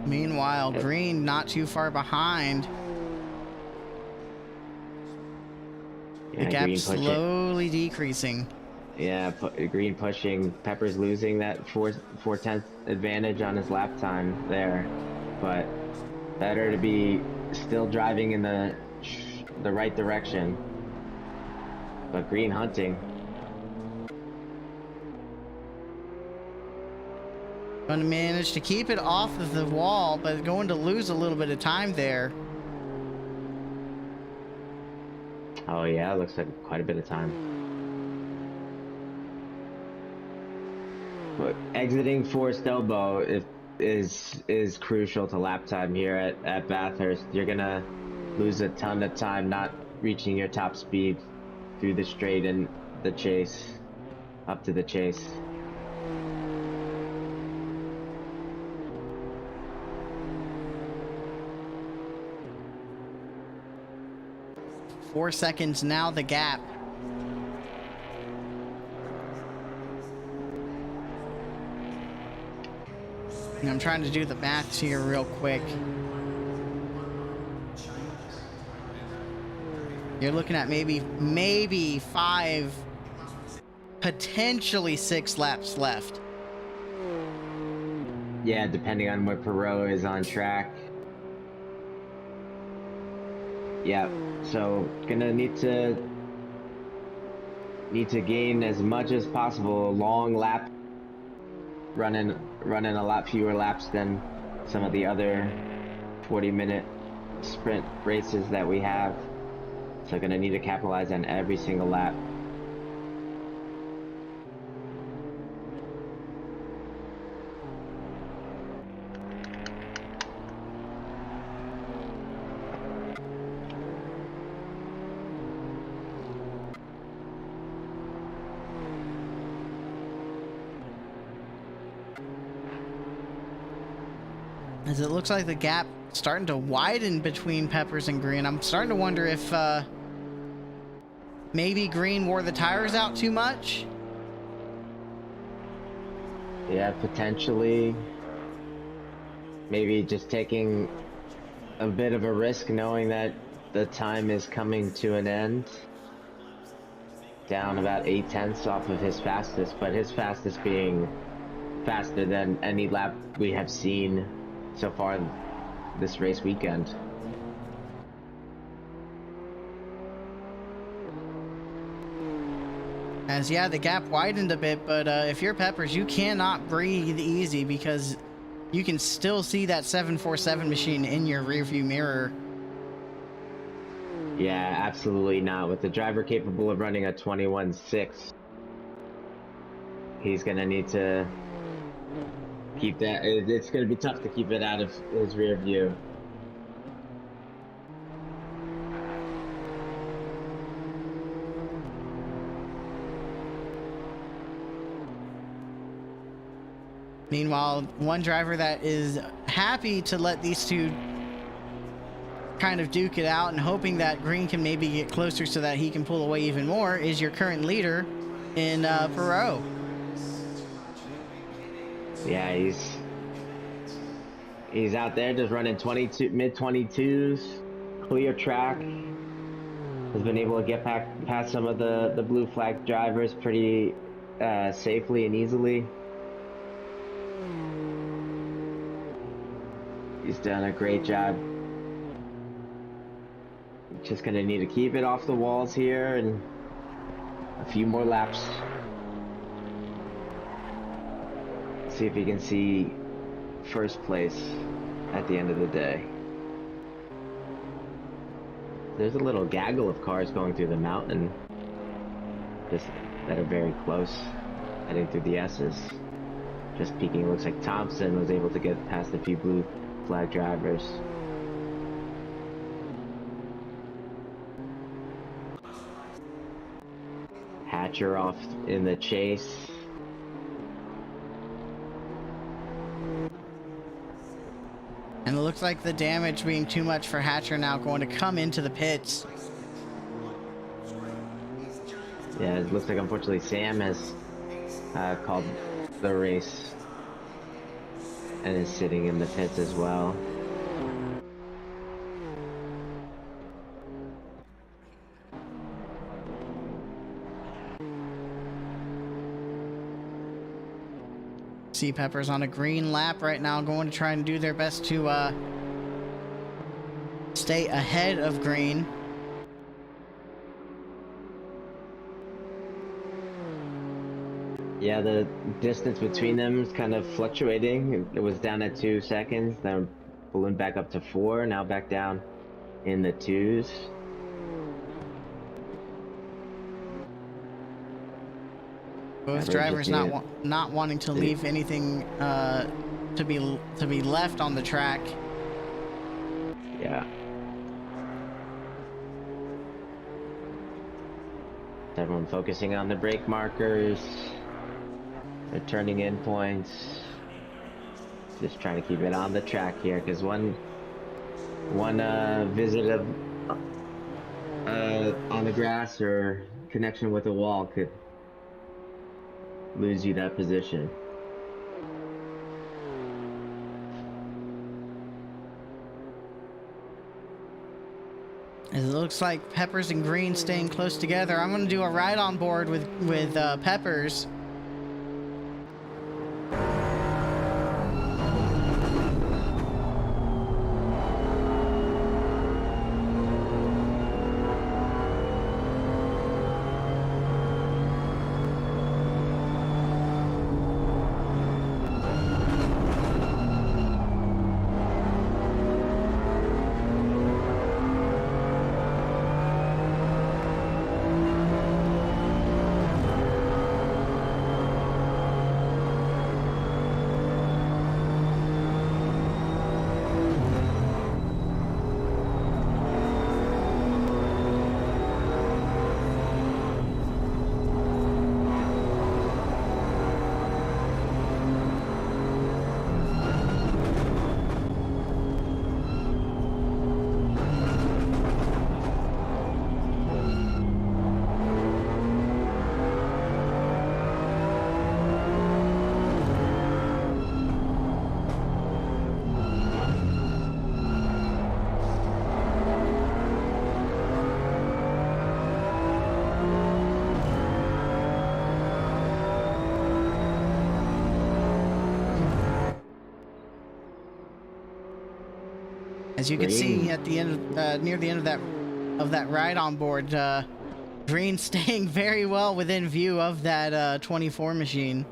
Meanwhile, Green not too far behind. Yeah, The gap slowly decreasing. Yeah, Green pushing. Peppers losing that 4/10 advantage on his lap time there, but better to be still driving in the right direction. But Green hunting. Going to manage to keep it off of the wall, but going to lose a little bit of time there. Oh yeah, looks like quite a bit of time. But exiting Forest Elbow is crucial to lap time here at Bathurst. You're gonna lose a ton of time not reaching your top speed through the straight and the chase, up to the chase. Four seconds now, the gap. And I'm trying to do the math here real quick. You're looking at maybe 5, potentially 6 laps left. Yeah, depending on where Perot is on track. Yeah, so gonna need to gain as much as possible. A long lap, running a lot fewer laps than some of the other 40-minute sprint races that we have. So gonna need to capitalize on every single lap. As it looks like the gap starting to widen between Peppers and Green. I'm starting to wonder if maybe Green wore the tires out too much. Yeah, potentially. Maybe just taking a bit of a risk knowing that the time is coming to an end. Down about 8/10 off of his fastest, but his fastest being faster than any lap we have seen so far this race weekend. As yeah, the gap widened a bit, but if you're Peppers, you cannot breathe easy because you can still see that 747 machine in your rearview mirror. Yeah, absolutely not. With the driver capable of running a 21.6, he's gonna need to keep that. It's gonna be tough to keep it out of his rear view. Meanwhile, one driver that is happy to let these two kind of duke it out and hoping that Green can maybe get closer so that he can pull away even more is your current leader in Perot. Yeah, he's out there just running mid 22s, clear track. has been able to get past some of the blue flag drivers pretty safely and easily. He's done a great job. Just gonna need to keep it off the walls here and a few more laps. See if he can see first place at the end of the day. There's a little gaggle of cars going through the mountain, just that are very close, heading through the S's. Just peeking, looks like Thompson was able to get past a few blue flag drivers. Hatcher off in the chase. And it looks like the damage being too much for Hatcher now, going to come into the pits. Yeah, it looks like unfortunately Sam has called the race and is sitting in the pits as well. See Peppers on a green lap right now, going to try and do their best to stay ahead of green. Yeah, the distance between them is kind of fluctuating. It was down at 2 seconds, then ballooned back up to 4, now back down in the 2s. Both drivers not wanting to leave anything to be left on the track. Yeah. Everyone focusing on the brake markers. They're turning in points. Just trying to keep it on the track here, because one visit of on the grass or connection with a wall could lose you that position. It looks like Peppers and Green staying close together. I'm going to do a ride on board with Peppers. As you can see at the end, near the end of that ride on board, Green staying very well within view of that 24 machine.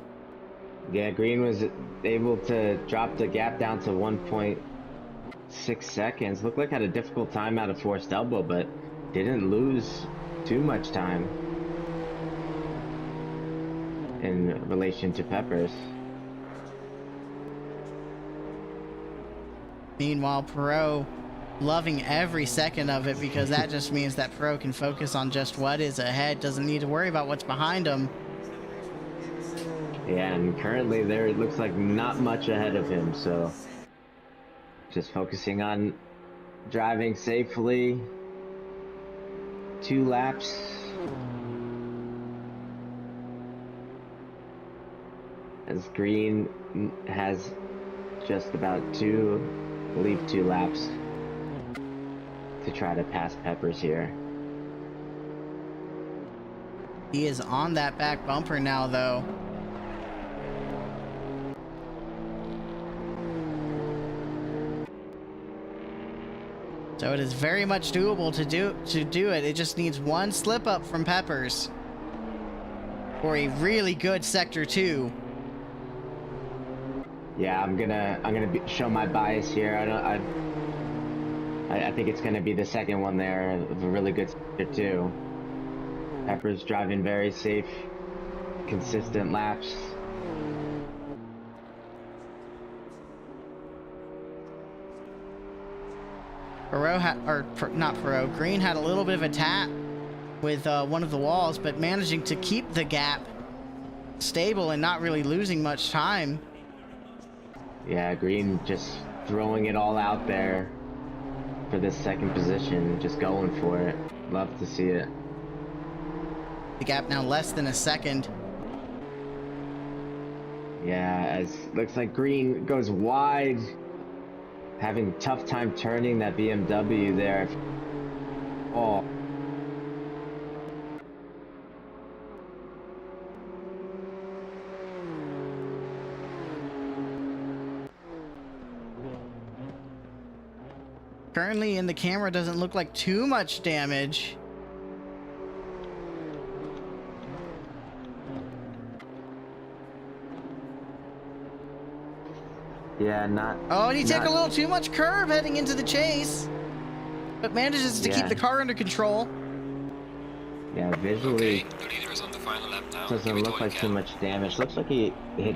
Yeah, Green was able to drop the gap down to 1.6 seconds. Looked like had a difficult time out of forced elbow, but didn't lose too much time in relation to Peppers. Meanwhile, Perot loving every second of it, because that just means that Perot can focus on just what is ahead, doesn't need to worry about what's behind him. Yeah, and currently there it looks like not much ahead of him, so just focusing on driving safely. 2 laps. As Green has just about 2 laps to try to pass Peppers here. He is on that back bumper now, though. So it is very much doable to do it. It just needs one slip up from Peppers for a really good sector 2. Yeah, I'm gonna show my bias here. I think it's gonna be the second one there of a really good sector 2. Peppers driving very safe, consistent laps. Green had a little bit of a tap with one of the walls, but managing to keep the gap stable and not really losing much time. Yeah, Green just throwing it all out there for this second position, just going for it. Love to see it. The gap now less than a second. Yeah, as looks like Green goes wide, having a tough time turning that BMW there. Oh. Currently in the camera doesn't look like too much damage. Yeah, not. Oh, and he took a little too much curve heading into the chase, but manages to keep the car under control. Yeah, visually, Okay, the leader is on the final lap now. doesn't look like too much damage. Looks like he hit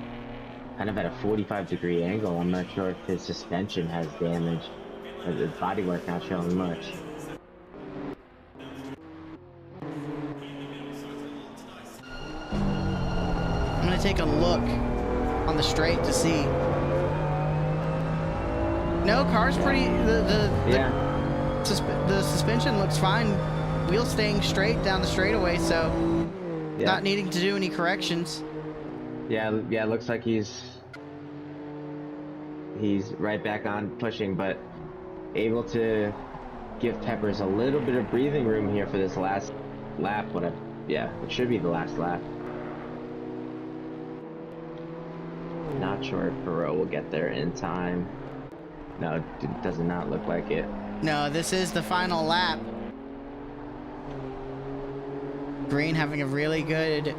kind of at a 45-degree angle. I'm not sure if his suspension has damage. His bodywork not showing much. I'm gonna take a look on the straight to see. No, car's pretty. The suspension looks fine. Wheels staying straight down the straightaway, so not needing to do any corrections. Yeah, looks like he's right back on pushing, but able to give Peppers a little bit of breathing room here for this last lap. Yeah, it should be the last lap. Not sure if Perot will get there in time. No, it does not look like it. No, this is the final lap. Green having a really good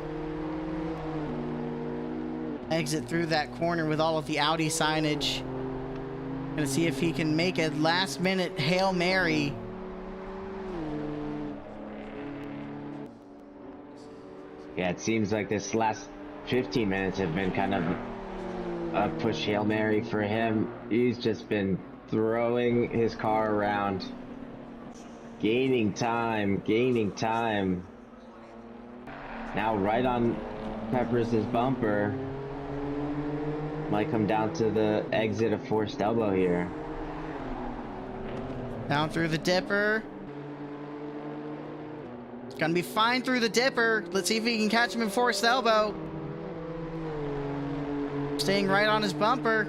exit through that corner with all of the Audi signage. Gonna see if he can make a last-minute Hail Mary. Yeah, it seems like this last 15 minutes have been kind of a push Hail Mary for him. He's just been throwing his car around, gaining time. Now right on Peppers' bumper. Might come down to the exit of Forced Elbow here. Down through the dipper. It's gonna be fine through the dipper. Let's see if he can catch him in Forced Elbow. Staying right on his bumper.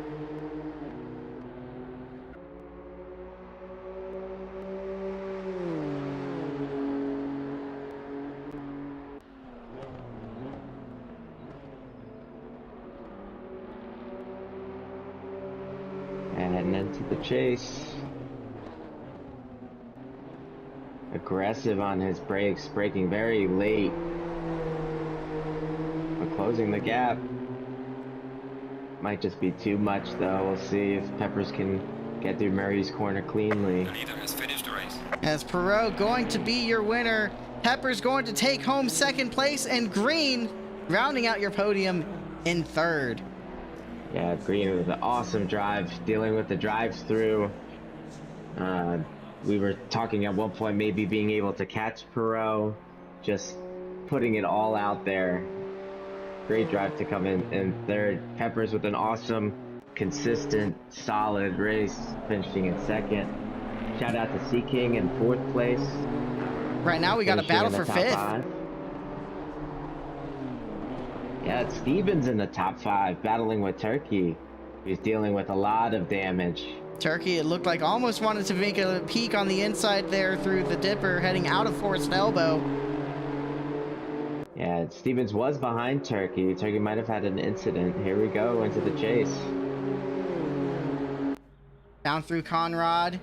And heading into the chase. Aggressive on his brakes, braking very late. But closing the gap. Might just be too much though. We'll see if Peppers can get through Murray's corner cleanly. The leader has finished the race. As Perot going to be your winner. Peppers going to take home second place, and Green rounding out your podium in third. Yeah, Green with an awesome drive, dealing with the drive-through. We were talking at one point maybe being able to catch Perot, just putting it all out there. Great drive to come in third. Peppers with an awesome, consistent, solid race, finishing in second. Shout out to Sea King in fourth place. Right now we got a battle for fifth. 5. Yeah, it's Stevens in the top 5, battling with Turkey. He's dealing with a lot of damage. Turkey, it looked like almost wanted to make a peek on the inside there through the dipper, heading out of Forced Elbow. Yeah, Stevens was behind Turkey. Turkey might have had an incident. Here we go into the chase. Down through Conrad.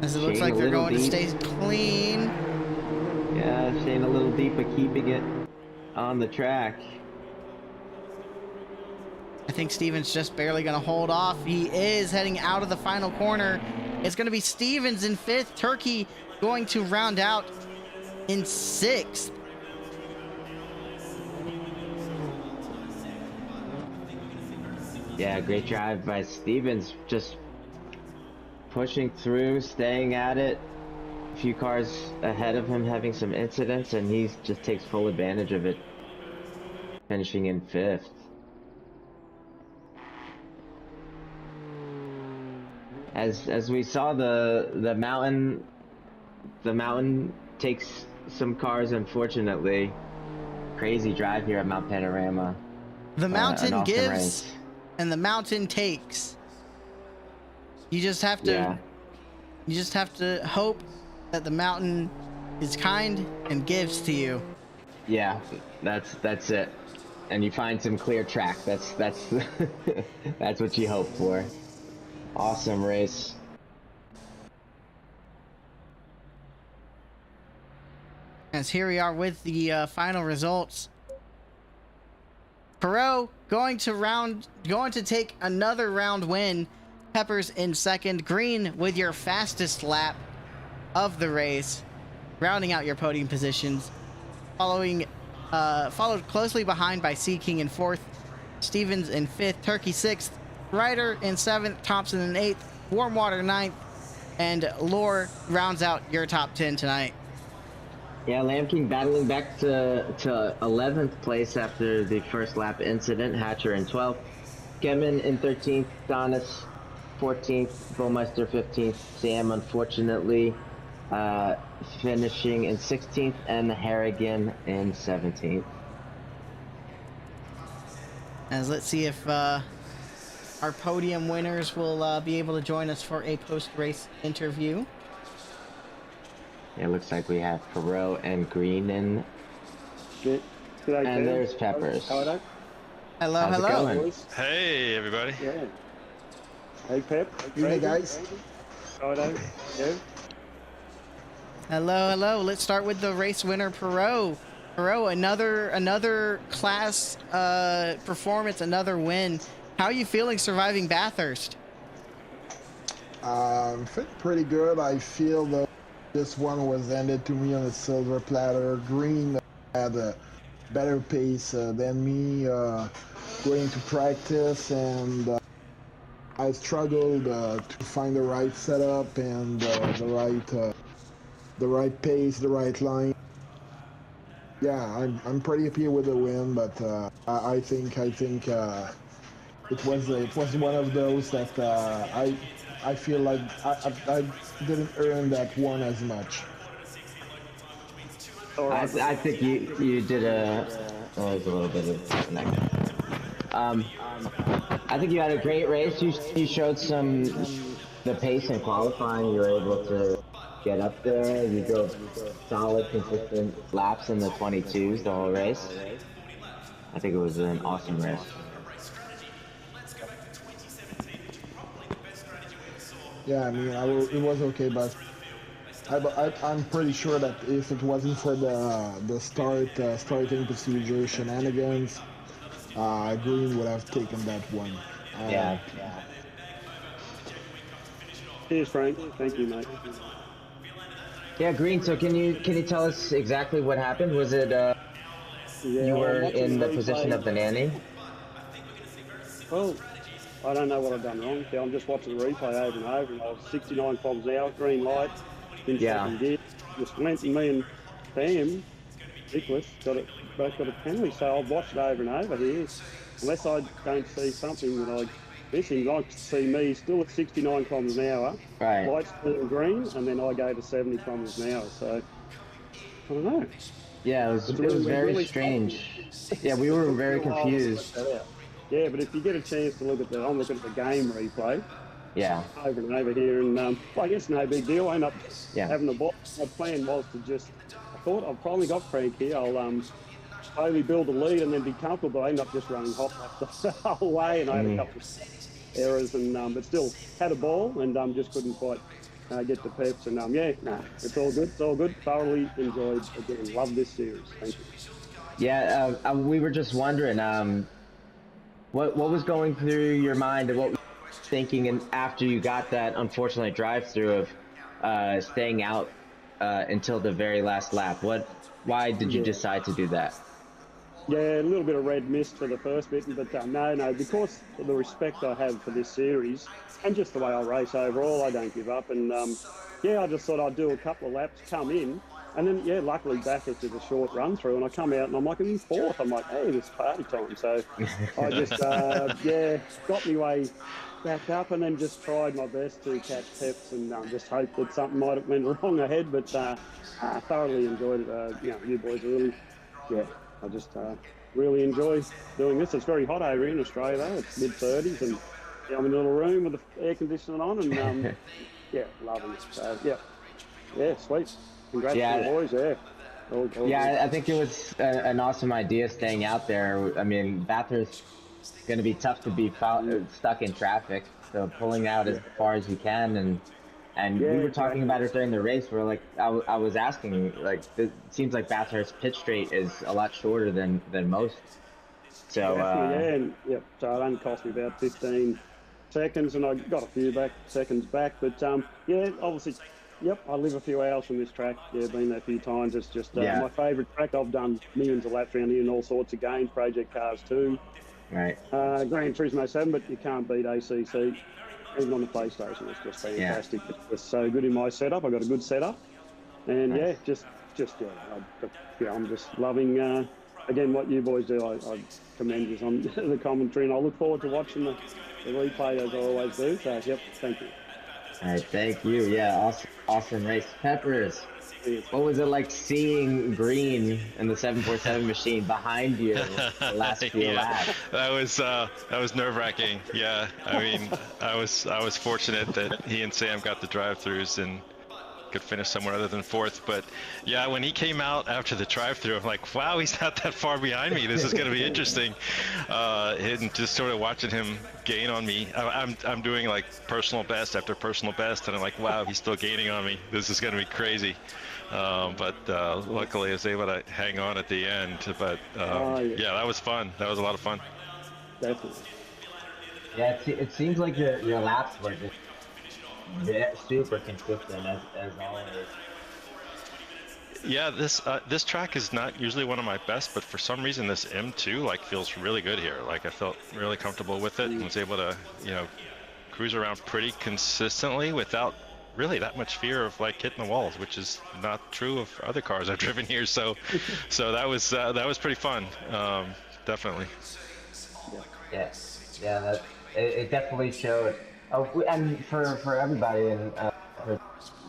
As it looks Shane like a they're little going to deep. stay clean. Yeah, Shane a little deep, but keeping it on the track. I think Stevens just barely going to hold off. He is heading out of the final corner. It's going to be Stevens in 5th. Turkey going to round out in 6th. Yeah, great drive by Stevens. Just pushing through, staying at it. A few cars ahead of him having some incidents, and he just takes full advantage of it, finishing in 5th. As we saw, the mountain takes some cars, unfortunately. Crazy drive here at Mount Panorama. The mountain an awesome gives race. and the mountain takes. You just have to Yeah. you just have to hope that the mountain is kind and gives to you. Yeah, that's it. And you find some clear track. That's that's what you hope for. Awesome race. As here we are with the final results. Perot going to take another round win. Peppers in 2nd. Green with your fastest lap of the race, rounding out your podium positions. Followed closely behind by Sea King in 4th, Stevens in 5th, Turkey 6th, Ryder in 7th, Thompson in 8th, Warmwater 9th, and Lore rounds out your top 10 tonight. Yeah, Lamb King battling back to 11th place after the first lap incident. Hatcher in 12th, Kemen in 13th, Donis 14th, Bowmeister 15th, Sam unfortunately finishing in 16th, and Harrigan in 17th. As let's see if our podium winners will be able to join us for a post-race interview. It looks like we have Perot and Green in. G'day, And Kev. there's Peppers. How are you? Hello, How's it hello. going? Boys? Hey, everybody. Yeah. Hey, Pep. Hey, guys. How are you? Kev? Hello, hello. Let's start with the race winner, Perot. Perot, another class performance, another win. How are you feeling surviving Bathurst? Feeling pretty good. I feel that this one was handed to me on a silver platter. Green had a better pace than me going to practice, and I struggled to find the right setup and the right pace, the right line. Yeah, I'm pretty happy with the win, but I think it was one of those that I feel like I didn't earn that one as much. All right. I think you did there's a little bit of disconnect. I think you had a great race. You showed the pace in qualifying. You were able to get up there. You drove solid, consistent laps in the 22s the whole race. I think it was an awesome race. Yeah, I mean, it was okay, but I'm pretty sure that if it wasn't for the starting procedure shenanigans, Green would have taken that one. Yeah. Cheers, Frank. Thank you, mate. Yeah, Green. So can you tell us exactly what happened? Was it you were in the position of the nanny? Well, I don't know what I've done wrong. I'm just watching the replay over and over, and I was 69 kilometres an hour, green light, in second gear. Just went, and me and Pam, Nicholas, both got a penalty, so I'll watch it over and over here. Unless I don't see something that I'm missing, I see me still at 69 kilometres an hour, Right. lights turn green, and then I go to 70 kilometres an hour. So, I don't know. Yeah, it was very strange. Yeah, we were very confused. Yeah, but if you get a chance to look at I'm looking at the game replay Yeah. over and over here, and well, I guess no big deal. I end up Yeah. having the ball. My plan was to I thought I've finally got Frank here. I'll slowly build a lead and then be comfortable, but I end up just running hot laps the whole way, and I had a couple of errors, and but still had a ball, and just couldn't quite get the peps, and it's all good. It's all good. Thoroughly enjoyed again. Love this series. Thank you. Yeah, we were just wondering, what was going through your mind and what were you thinking, and after you got that unfortunate drive-through of staying out until the very last lap. Why did you decide to do that? Yeah, a little bit of red mist for the first bit, but no, because of the respect I have for this series and just the way I race overall, I don't give up. And I just thought I'd do a couple of laps, come in, and then luckily Bathurst did a short run through, and I come out and I'm like in fourth. I'm like, hey, it's party time. So I just got my way back up, and then just tried my best to catch peps, and just hope that something might have went wrong ahead. But I thoroughly enjoyed it. You boys are really, I just really enjoy doing this. It's very hot over here in Australia, though. It's mid-30s, and I'm in a little room with the air conditioning on, and loving it. So sweet. Congrats to the boys. I think it was an awesome idea staying out there. I mean, Bathurst is going to be tough to be stuck in traffic, so pulling out as far as you can, and we were talking about it during the race. We're like, I was asking, like, it seems like Bathurst pit straight is a lot shorter than most. So so it only cost me about 15 seconds, and I got a few seconds back. But obviously, I live a few hours from this track. Been there a few times. It's just my favourite track. I've done millions of laps around here in all sorts of games, project cars too. Right. Gran Turismo 7, but you can't beat ACC. Even on the PlayStation, it's just fantastic. It's just so good in my setup. I got a good setup, and I'm just loving again what you boys do. I commend you on the commentary, and I look forward to watching the replay as I always do. So thank you. All right, thank you. Yeah, awesome race. Peppers, what was it like seeing green in the 747 machine behind you the last few laps? That was nerve-wracking. Yeah, I mean, I was fortunate that he and Sam got the drive-throughs and could finish somewhere other than fourth. But yeah, when he came out after the drive-through, I'm like, wow, he's not that far behind me. This is going to be interesting. And just sort of watching him gain on me. I'm doing like personal best after personal best, and I'm like, wow, he's still gaining on me. This is going to be crazy. But luckily I was able to hang on at the end. But that was fun. That was a lot of fun. Definitely. Yeah, it seems like your laps were just super consistent as always. Yeah, this track is not usually one of my best, but for some reason this M2 like feels really good here. Like I felt really comfortable with it and was able to cruise around pretty consistently without really that much fear of like hitting the walls, which is not true of other cars I've driven here. So that was pretty fun. Definitely. Yeah, it definitely showed. And for everybody, and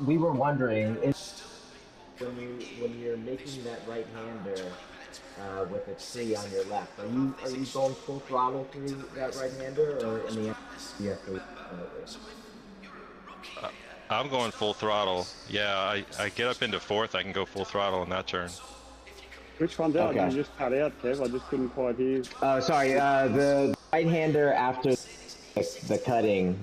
we were wondering when you're making that right-hander with a tree on your left, are you going full throttle through that right-hander, or in the end you have to? I'm going full throttle. Yeah, I get up into fourth, I can go full throttle in that turn. Which one's out? You just cut out, Kev. I just couldn't quite hear. Sorry, the right-hander after the cutting.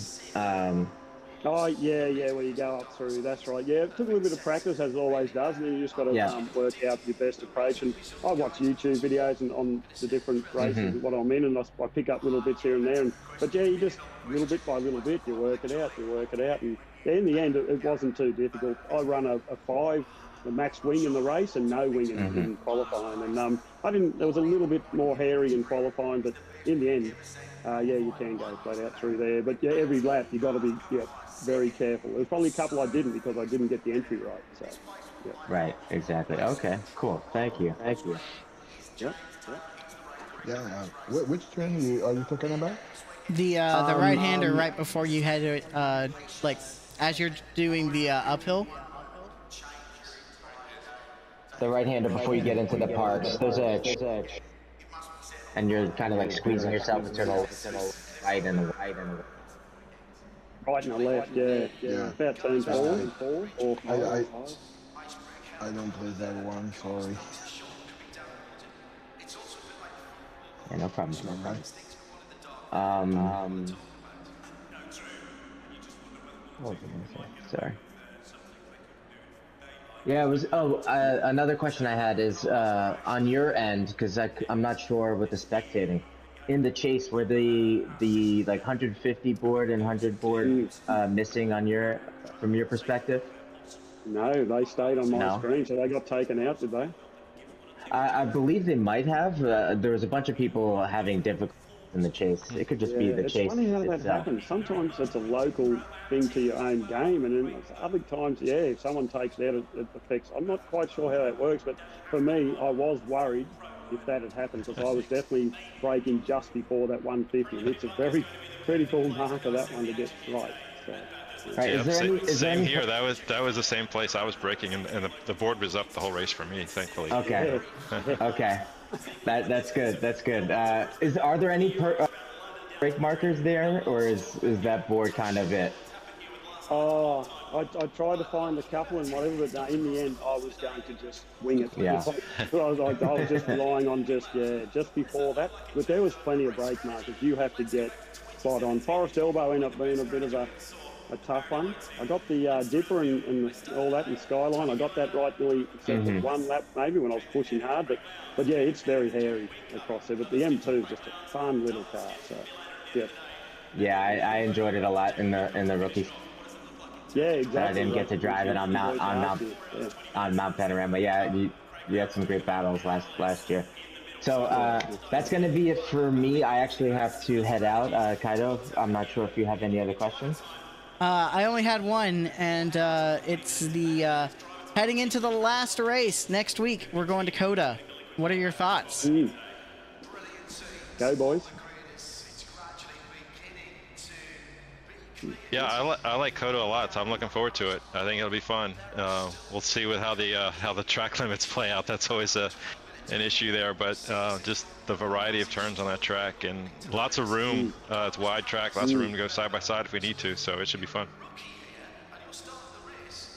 Where you go up through. That's right. Yeah, it took a little bit of practice, as it always does, and then you just got to work out your best approach. And I watch YouTube videos and on the different races what I'm in, and I pick up little bits here and there. But you just little bit by little bit, you work it out, and in the end, it wasn't too difficult. I run a 5, the max wing in the race, and no wing in qualifying. And there was a little bit more hairy in qualifying, but in the end, you can go flat out through there. But every lap you got to be very careful. There's probably a couple I didn't because I didn't get the entry right. So, Right, exactly. Okay, cool. Thank you. Yeah. Which train are you talking about? The right-hander right before you had it, like as you're doing the uphill. the right-hander before you get into the parks. There's a, and you're kind of like squeezing yourself into the right and the right and the. Right and the left, yeah. Yeah. About turn four or five. I don't play that one, sorry. Yeah, no problem. Okay. What was I gonna say? Sorry. Yeah, it was. Oh, another question I had is on your end, because I'm not sure with the spectating. In the chase, were the like 150 board and 100 board missing on from your perspective? No, they stayed on my screen, so they got taken out, did they? I believe they might have. There was a bunch of people having difficulty in the chase. It could just be the chase. It's funny how that itself. happens. Sometimes it's a local thing to your own game, and then other times, if someone takes it out, it affects. I'm not quite sure how that works, but for me, I was worried if that had happened, because I was definitely braking just before that 150, and it's a very critical marker, that one, to get right. So. Right, Yeah, same here. That was the same place I was braking, and the board was up the whole race for me, thankfully. Okay, okay, that's good. That's good. Are there any brake markers there, or is that board kind of it? Oh, I tried to find a couple and whatever, but in the end, I was going to just wing it. Yeah. I was just relying on just before that. But there was plenty of brake markers. You have to get spot on. Forest Elbow ended up being a bit of a tough one. I got the dipper and all that and Skyline. I got that right nearly except for one lap maybe when I was pushing hard. But yeah, it's very hairy across there. But the M2 is just a fun little car. So yeah. Yeah, I enjoyed it a lot in the rookie. Yeah, exactly. But I didn't get to drive it on Mount Panorama. Yeah, you had some great battles last year. So that's going to be it for me. I actually have to head out. Kaido, I'm not sure if you have any other questions. I only had one, and it's the heading into the last race next week. We're going to Coda. What are your thoughts? Go, boys. Yeah, I like Coda a lot, so I'm looking forward to it. I think it'll be fun. We'll see with how the track limits play out. That's always an issue there, but just the variety of turns on that track and lots of room. It's a wide track, lots of room to go side by side if we need to, so it should be fun.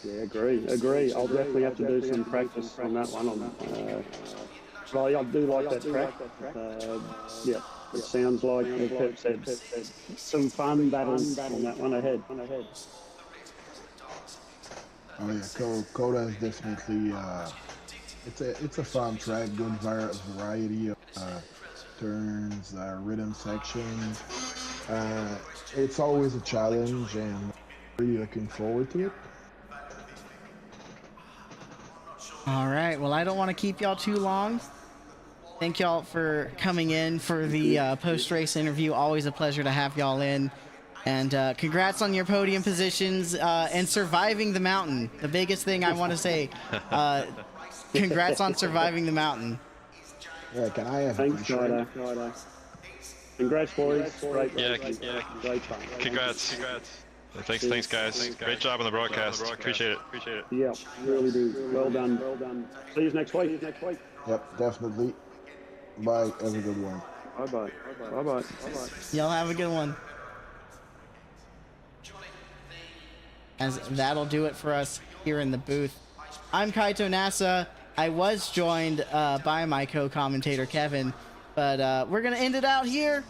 Yeah, agree. I'll definitely have to do some practice on that one. But I do like that track. Yeah, it sounds like, as Pep said, some fun battles on that one ahead. Oh yeah, Coda is definitely it's a fun track, good variety of turns, rhythm section. It's always a challenge, and really looking forward to it. All right. Well, I don't want to keep y'all too long. Thank y'all for coming in for the post-race interview. Always a pleasure to have y'all in. And congrats on your podium positions and surviving the mountain. The biggest thing I want to say, congrats on surviving the mountain. Yeah, can I have Thanks, Ryder. Congrats, boys. Great fun. Congrats. Thanks, guys. Great job on the broadcast. Appreciate it. Yeah, really do. Well done. See you next week. Yep, definitely. Bye. Have a good one. Bye-bye. Y'all have a good one. As that'll do it for us here in the booth. I'm Kaito Nasa. I was joined by my co-commentator Kevin, but we're gonna end it out here.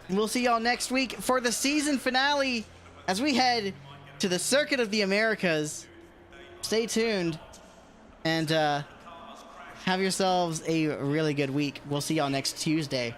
We'll see y'all next week for the season finale as we head to the Circuit of the Americas. Stay tuned and have yourselves a really good week. We'll see y'all next Tuesday.